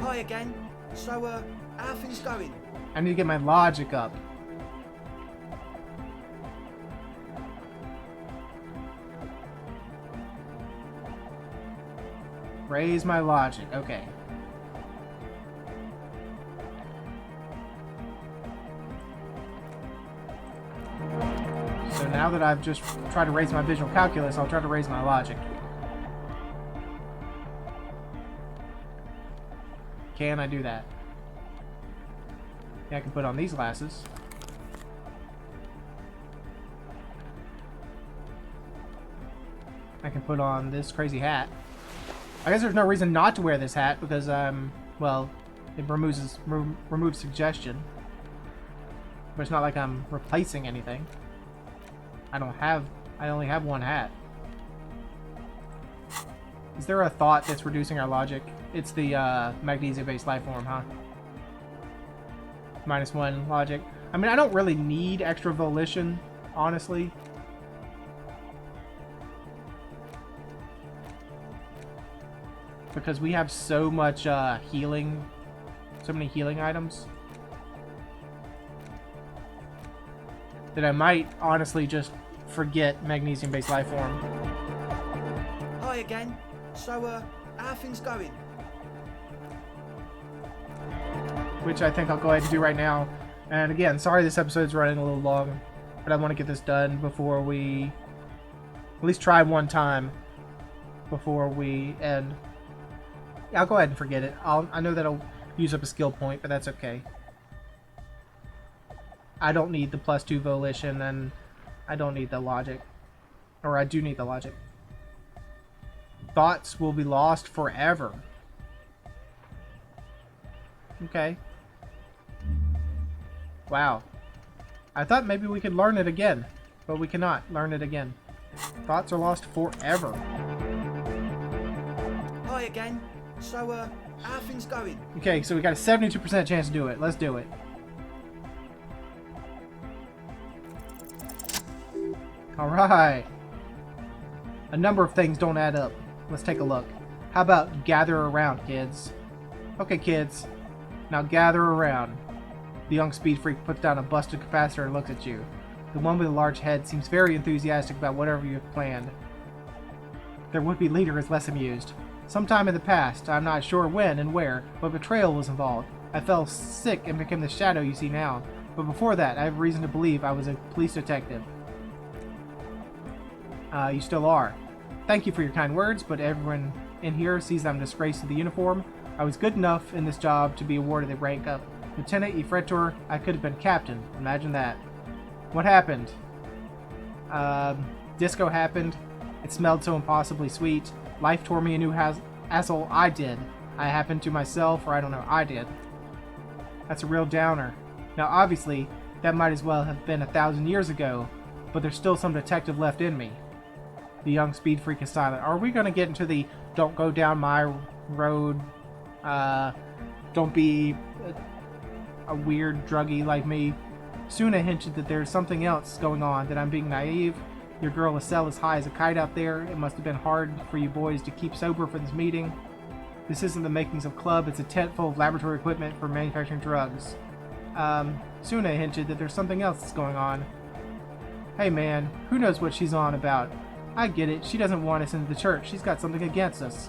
Hi again. So, how are things going? I need to get my logic up. Raise my logic. Okay. So now that I've just tried to raise my visual calculus, I'll try to raise my logic. Can I do that? Yeah, I can put on these glasses. I can put on this crazy hat. I guess there's no reason not to wear this hat because well, it removes suggestion. But it's not like I'm replacing anything. I only have one hat. Is there a thought that's reducing our logic? It's the magnesium-based life form, huh? -1 logic. I mean, I don't really need extra volition, honestly. Because we have so much healing, so many healing items, that I might honestly just forget magnesium-based life form. Hi again. So, how are things going? Which I think I'll go ahead and do right now. And again, sorry this episode's running a little long, but I want to get this done before we at least try one time before we end. Yeah, I'll go ahead and forget it. I know that'll use up a skill point, but that's okay. I don't need the +2 volition, and I don't need the logic. Or I do need the logic. Thoughts will be lost forever. Okay. Wow. I thought maybe we could learn it again, but we cannot learn it again. Thoughts are lost forever. Hi again. So, how are things going? Okay, so we got a 72% chance to do it. Let's do it. Alright. A number of things don't add up. Let's take a look. How about gather around, kids? Okay, kids. Now gather around. The young speed freak puts down a busted capacitor and looks at you. The one with the large head seems very enthusiastic about whatever you have planned. Their would-be leader is less amused. Sometime in the past, I'm not sure when and where, but betrayal was involved. I fell sick and became the shadow you see now. But before that, I have reason to believe I was a police detective. You still are. Thank you for your kind words, but everyone in here sees I'm disgraced to the uniform. I was good enough in this job to be awarded the rank of Lieutenant Efretor. I could have been captain. Imagine that. What happened? Disco happened. It smelled so impossibly sweet. Life tore me a new asshole. I did. I happened to myself, or I don't know. I did. That's a real downer. Now, obviously, that might as well have been 1,000 years ago, but there's still some detective left in me. The young speed freak is silent. Are we going to get into the don't go down my road, don't be a weird druggie like me? Suna hinted that there's something else going on, that I'm being naive. Your girl is as high as a kite out there. It must have been hard for you boys to keep sober for this meeting. This isn't the makings of club, it's a tent full of laboratory equipment for manufacturing drugs. Suna hinted that there's something else that's going on. Hey man, who knows what she's on about? I get it, she doesn't want us into the church. She's got something against us.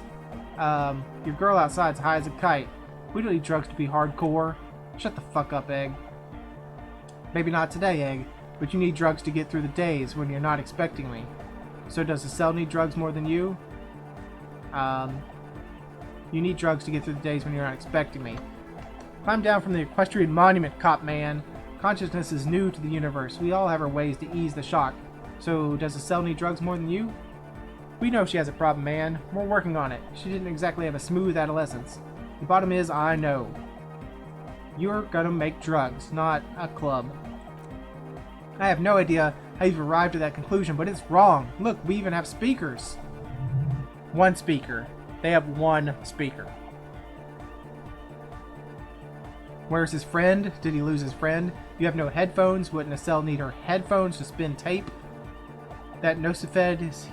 Your girl outside's high as a kite. We don't need drugs to be hardcore. Shut the fuck up, Egg. Maybe not today, Egg, but you need drugs to get through the days when you're not expecting me. So does the cell need drugs more than you? You need drugs to get through the days when you're not expecting me. Climb down from the equestrian monument, cop man. Consciousness is new to the universe. We all have our ways to ease the shock. So does the cell need drugs more than you? We know she has a problem, man. We're working on it. She didn't exactly have a smooth adolescence. The bottom is, I know. You're gonna make drugs, not a club. I have no idea how you've arrived at that conclusion, but it's wrong. Look, we even have speakers. One speaker. They have one speaker. Where's his friend? Did he lose his friend? You have no headphones. Wouldn't a cell need her headphones to spin tape? That Nosifed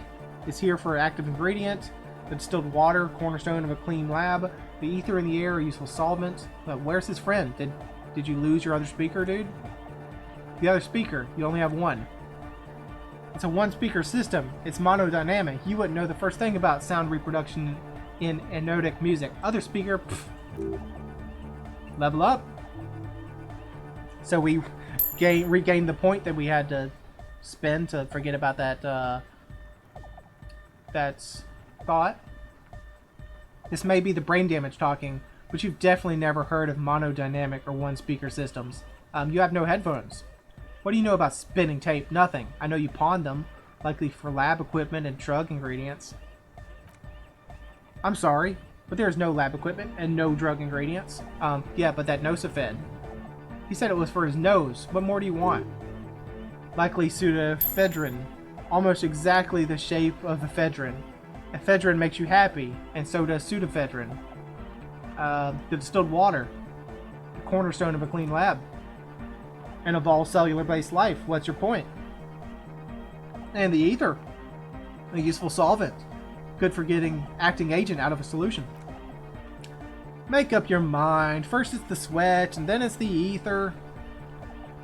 is here for active ingredient. The distilled water, cornerstone of a clean lab. The ether in the air, a useful solvent. Where's his friend? Did you lose your other speaker, dude? The other speaker. You only have one. It's a one-speaker system. It's monodynamic. You wouldn't know the first thing about sound reproduction in anodic music. Other speaker, pff, level up. So we regained the point that we had to spend to forget about that that thought. This may be the brain damage talking, but you've definitely never heard of monodynamic or one-speaker systems. You have no headphones. What do you know about spinning tape? Nothing. I know you pawned them, likely for lab equipment and drug ingredients. I'm sorry, but there's no lab equipment and no drug ingredients. Yeah, but that Nosafed. He said it was for his nose. What more do you want? Likely pseudoephedrine. Almost exactly the shape of ephedrine. Ephedrine makes you happy, and so does pseudoephedrine. The distilled water. The cornerstone of a clean lab. And of all cellular-based life. What's your point? And the ether. A useful solvent. Good for getting acting agent out of a solution. Make up your mind. First it's the sweat, and then it's the ether.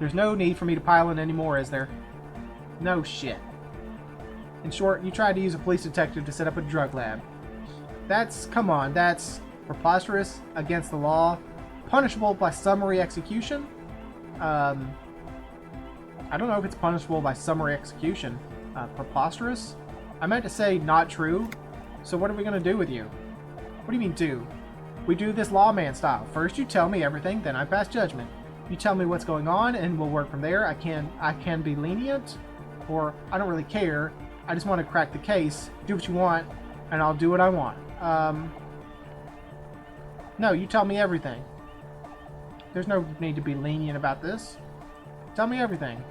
There's no need for me to pile in anymore, is there? No shit. In short, you tried to use a police detective to set up a drug lab. Come on, that's preposterous, against the law, punishable by summary execution? I don't know if it's punishable by summary execution. Preposterous? I meant to say not true. So what are we going to do with you? What do you mean do? We do this lawman style. First you tell me everything, then I pass judgment. You tell me what's going on and we'll work from there. I can be lenient, or I don't really care. I just want to crack the case. Do what you want, and I'll do what I want. No, you tell me everything. There's no need to be lenient about this. Tell me everything.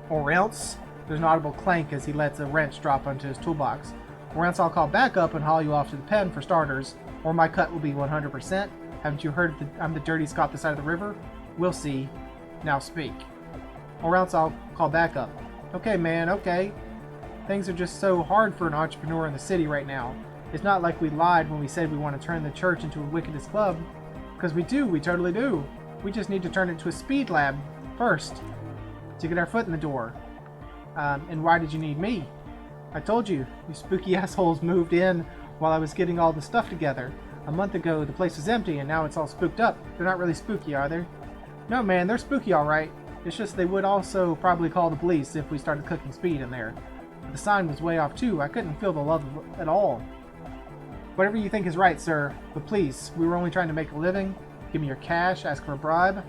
Or else, there's an audible clank as he lets a wrench drop onto his toolbox. Or else I'll call backup and haul you off to the pen for starters. Or my cut will be 100%. Haven't you heard I'm the dirty Scot this side of the river? We'll see. Now speak. Or else I'll call backup. Okay, man, okay. Things are just so hard for an entrepreneur in the city right now. It's not like we lied when we said we want to turn the church into a wickedest club. Because we do, we totally do. We just need to turn it into a speed lab first to get our foot in the door. And why did you need me? I told you, you spooky assholes moved in while I was getting all the stuff together. A month ago, the place was empty, and now it's all spooked up. They're not really spooky, are they? No, man, they're spooky all right. It's just they would also probably call the police if we started cooking speed in there. But the sign was way off, too. I couldn't feel the love at all. Whatever you think is right, sir. But please, we were only trying to make a living. Give me your cash, ask for a bribe.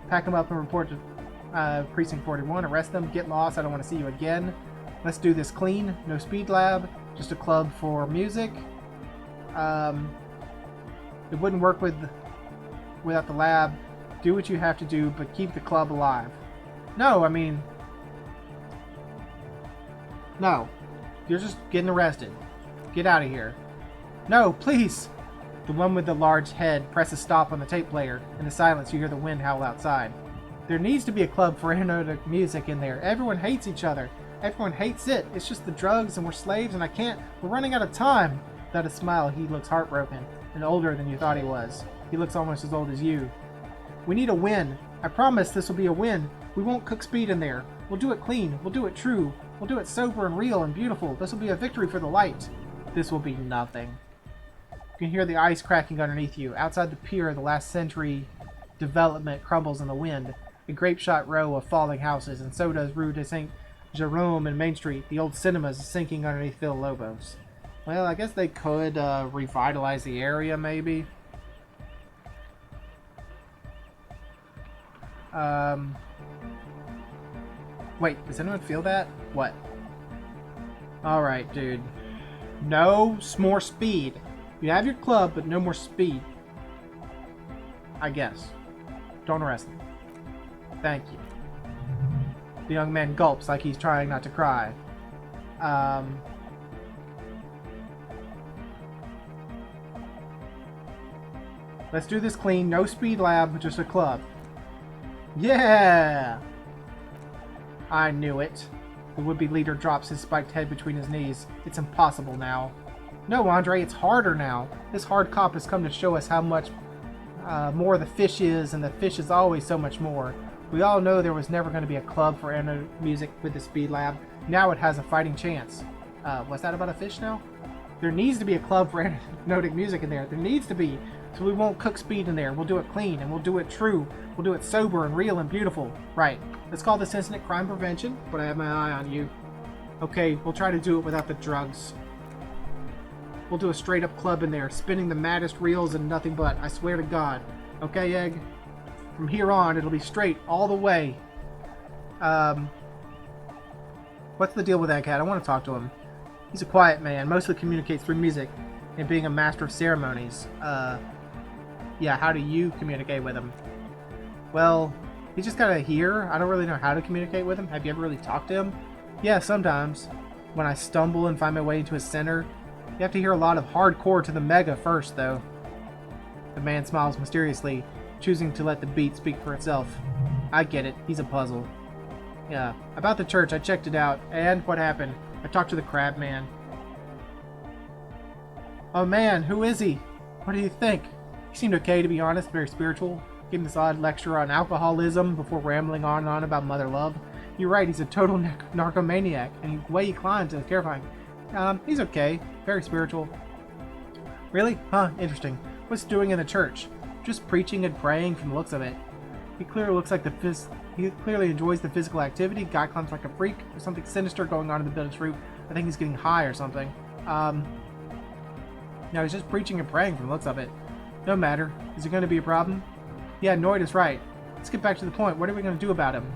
Pack them up and report to Precinct 41. Arrest them, get lost. I don't want to see you again. Let's do this clean. No speed lab. Just a club for music. It wouldn't work without the lab. Do what you have to do, but keep the club alive. No, I mean... No. You're just getting arrested. Get out of here. No, please! The one with the large head presses stop on the tape player. In the silence, you hear the wind howl outside. There needs to be a club for anodic music in there. Everyone hates each other. Everyone hates it. It's just the drugs and we're slaves and I can't... We're running out of time. Without a smile, he looks heartbroken and older than you thought he was. He looks almost as old as you. We need a win. I promise this will be a win. We won't cook speed in there. We'll do it clean. We'll do it true. We'll do it sober and real and beautiful. This will be a victory for the light. This will be nothing. You can hear the ice cracking underneath you. Outside the pier, the last century development crumbles in the wind. A grape-shot row of falling houses, and so does Rue de Saint Jerome and Main Street. The old cinemas sinking underneath Villalobos. Well, I guess they could revitalize the area, maybe. Wait, does anyone feel that? What? Alright, dude. No more speed. You have your club, but no more speed. I guess. Don't arrest him. Thank you. The young man gulps like he's trying not to cry. Let's do this clean. No speed lab, just a club. Yeah! I knew it. The would-be leader drops his spiked head between his knees. It's impossible now. No, Andre, it's harder now. This hard cop has come to show us how much more the fish is, and the fish is always so much more. We all know there was never going to be a club for music with the Speed Lab. Now it has a fighting chance. What's that about a fish now? There needs to be a club for anodic music in there. There needs to be. So we won't cook speed in there. We'll do it clean and we'll do it true. We'll do it sober and real and beautiful. Right. Let's call this incident crime prevention, but I have my eye on you. Okay, we'll try to do it without the drugs. We'll do a straight up club in there, spinning the maddest reels and nothing but. I swear to God. Okay, Egg? From here on, it'll be straight all the way. What's the deal with Egghead? I want to talk to him. He's a quiet man, mostly communicates through music and being a master of ceremonies. Yeah, how do you communicate with him? Well, he's just kind of here. I don't really know how to communicate with him. Have you ever really talked to him? Yeah, sometimes. When I stumble and find my way into his center, you have to hear a lot of hardcore to the mega first, though. The man smiles mysteriously, choosing to let the beat speak for itself. I get it. He's a puzzle. Yeah. About the church, I checked it out. And what happened? I talked to the crab man. Oh man, who is he? What do you think? He seemed okay, to be honest, very spiritual. Giving this odd lecture on alcoholism before rambling on and on about mother love. You're right, he's a total narcomaniac, and the way he climbs is terrifying. He's okay. Very spiritual. Really? Huh, interesting. What's he doing in the church? Just preaching and praying from the looks of it. He clearly looks like he clearly enjoys the physical activity. Guy climbs like a freak. There's something sinister going on in the building's roof. I think he's getting high or something. No, he's just preaching and praying from the looks of it. No matter. Is it going to be a problem? Yeah, Noid is right. Let's get back to the point. What are we going to do about him?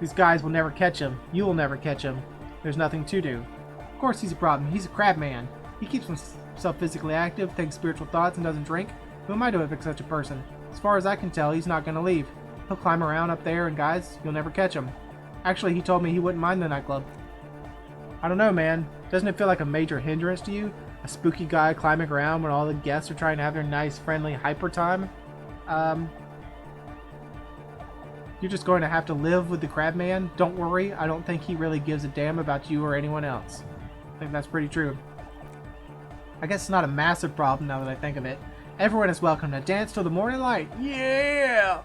These guys will never catch him. You will never catch him. There's nothing to do. Of course he's a problem. He's a crab man. He keeps himself physically active, thinks spiritual thoughts, and doesn't drink. Who am I to evict such a person? As far as I can tell, he's not going to leave. He'll climb around up there, and guys, you'll never catch him. Actually, he told me he wouldn't mind the nightclub. I don't know, man. Doesn't it feel like a major hindrance to you? A spooky guy climbing around when all the guests are trying to have their nice, friendly hyper time? You're just going to have to live with the crab man? Don't worry, I don't think he really gives a damn about you or anyone else. I think that's pretty true. I guess it's not a massive problem now that I think of it. Everyone is welcome to dance till the morning light. Yeah!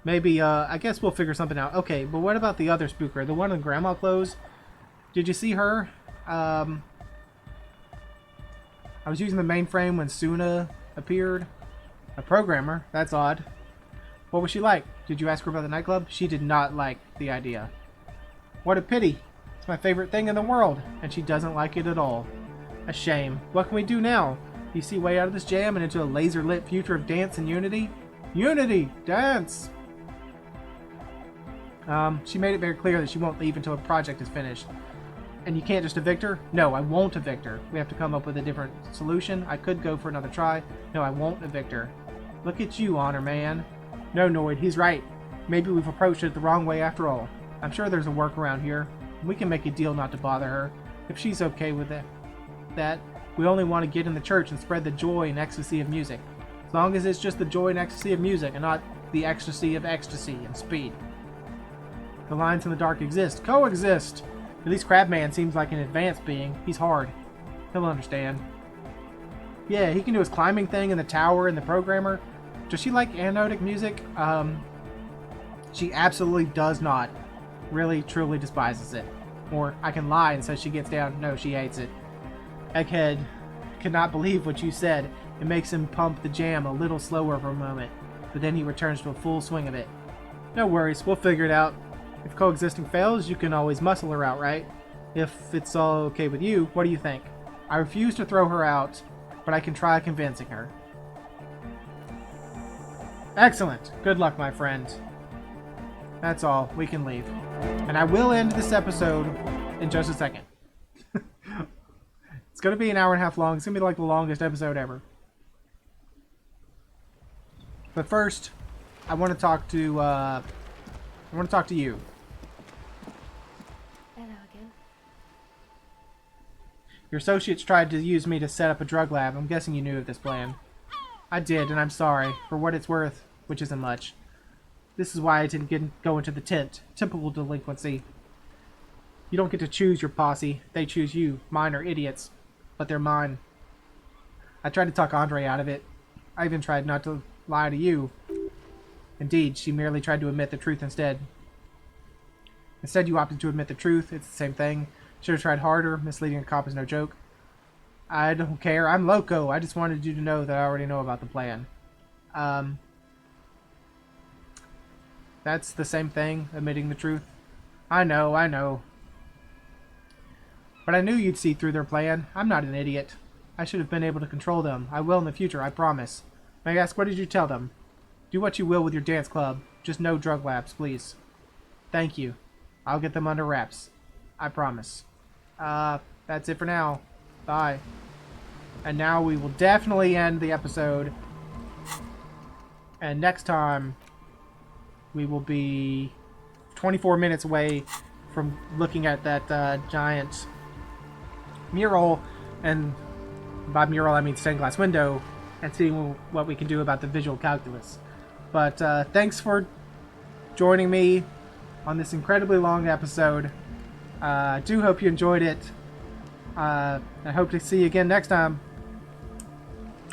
Maybe, I guess we'll figure something out. Okay, but what about the other spooker? The one in grandma clothes? Did you see her? I was using the mainframe when Suna appeared. A programmer? That's odd. What was she like? Did you ask her about the nightclub? She did not like the idea. What a pity. It's my favorite thing in the world, and she doesn't like it at all. A shame. What can we do now? Do you see way out of this jam and into a laser-lit future of dance and unity? Unity! Dance! She made it very clear that she won't leave until a project is finished. And you can't just evict her? No, I won't evict her. We have to come up with a different solution. I could go for another try. No, I won't evict her. Look at you, Honor Man. No, Noid, he's right. Maybe we've approached it the wrong way after all. I'm sure there's a workaround here. We can make a deal not to bother her. If she's okay with that, we only want to get in the church and spread the joy and ecstasy of music. As long as it's just the joy and ecstasy of music and not the ecstasy of ecstasy and speed. The lines in the dark exist. Coexist! At least Crabman seems like an advanced being. He's hard. He'll understand. Yeah, he can do his climbing thing in the tower and the programmer. Does she like anodic music? She absolutely does not. Really, truly despises it. Or I can lie and say she gets down. No, she hates it. Egghead cannot believe what you said. It makes him pump the jam a little slower for a moment, but then he returns to a full swing of it. No worries, we'll figure it out. If coexisting fails, you can always muscle her out, right? If it's all okay with you, what do you think? I refuse to throw her out, but I can try convincing her. Excellent. Good luck, my friend. That's all. We can leave. And I will end this episode in just a second. It's going to be an hour and a half long. It's going to be like the longest episode ever. But first, I want to talk to you. Hello again. Your associates tried to use me to set up a drug lab. I'm guessing you knew of this plan. I did, and I'm sorry. For what it's worth, which isn't much. This is why I didn't go into the tent. Typical delinquency. You don't get to choose your posse. They choose you. Mine are idiots. But they're mine. I tried to talk Andre out of it. I even tried not to lie to you. Indeed, she merely tried to admit the truth instead. Instead, you opted to admit the truth. It's the same thing. Should have tried harder. Misleading a cop is no joke. I don't care. I'm loco. I just wanted you to know that I already know about the plan. That's the same thing, admitting the truth. I know. But I knew you'd see through their plan. I'm not an idiot. I should have been able to control them. I will in the future, I promise. May I ask, what did you tell them? Do what you will with your dance club. Just no drug labs, please. Thank you. I'll get them under wraps. I promise. That's it for now. Bye. And now we will definitely end the episode. And next time, we will be 24 minutes away from looking at that giant mural, and by mural I mean stained glass window, and seeing what we can do about the visual calculus. But thanks for joining me on this incredibly long episode. I do hope you enjoyed it. I hope to see you again next time.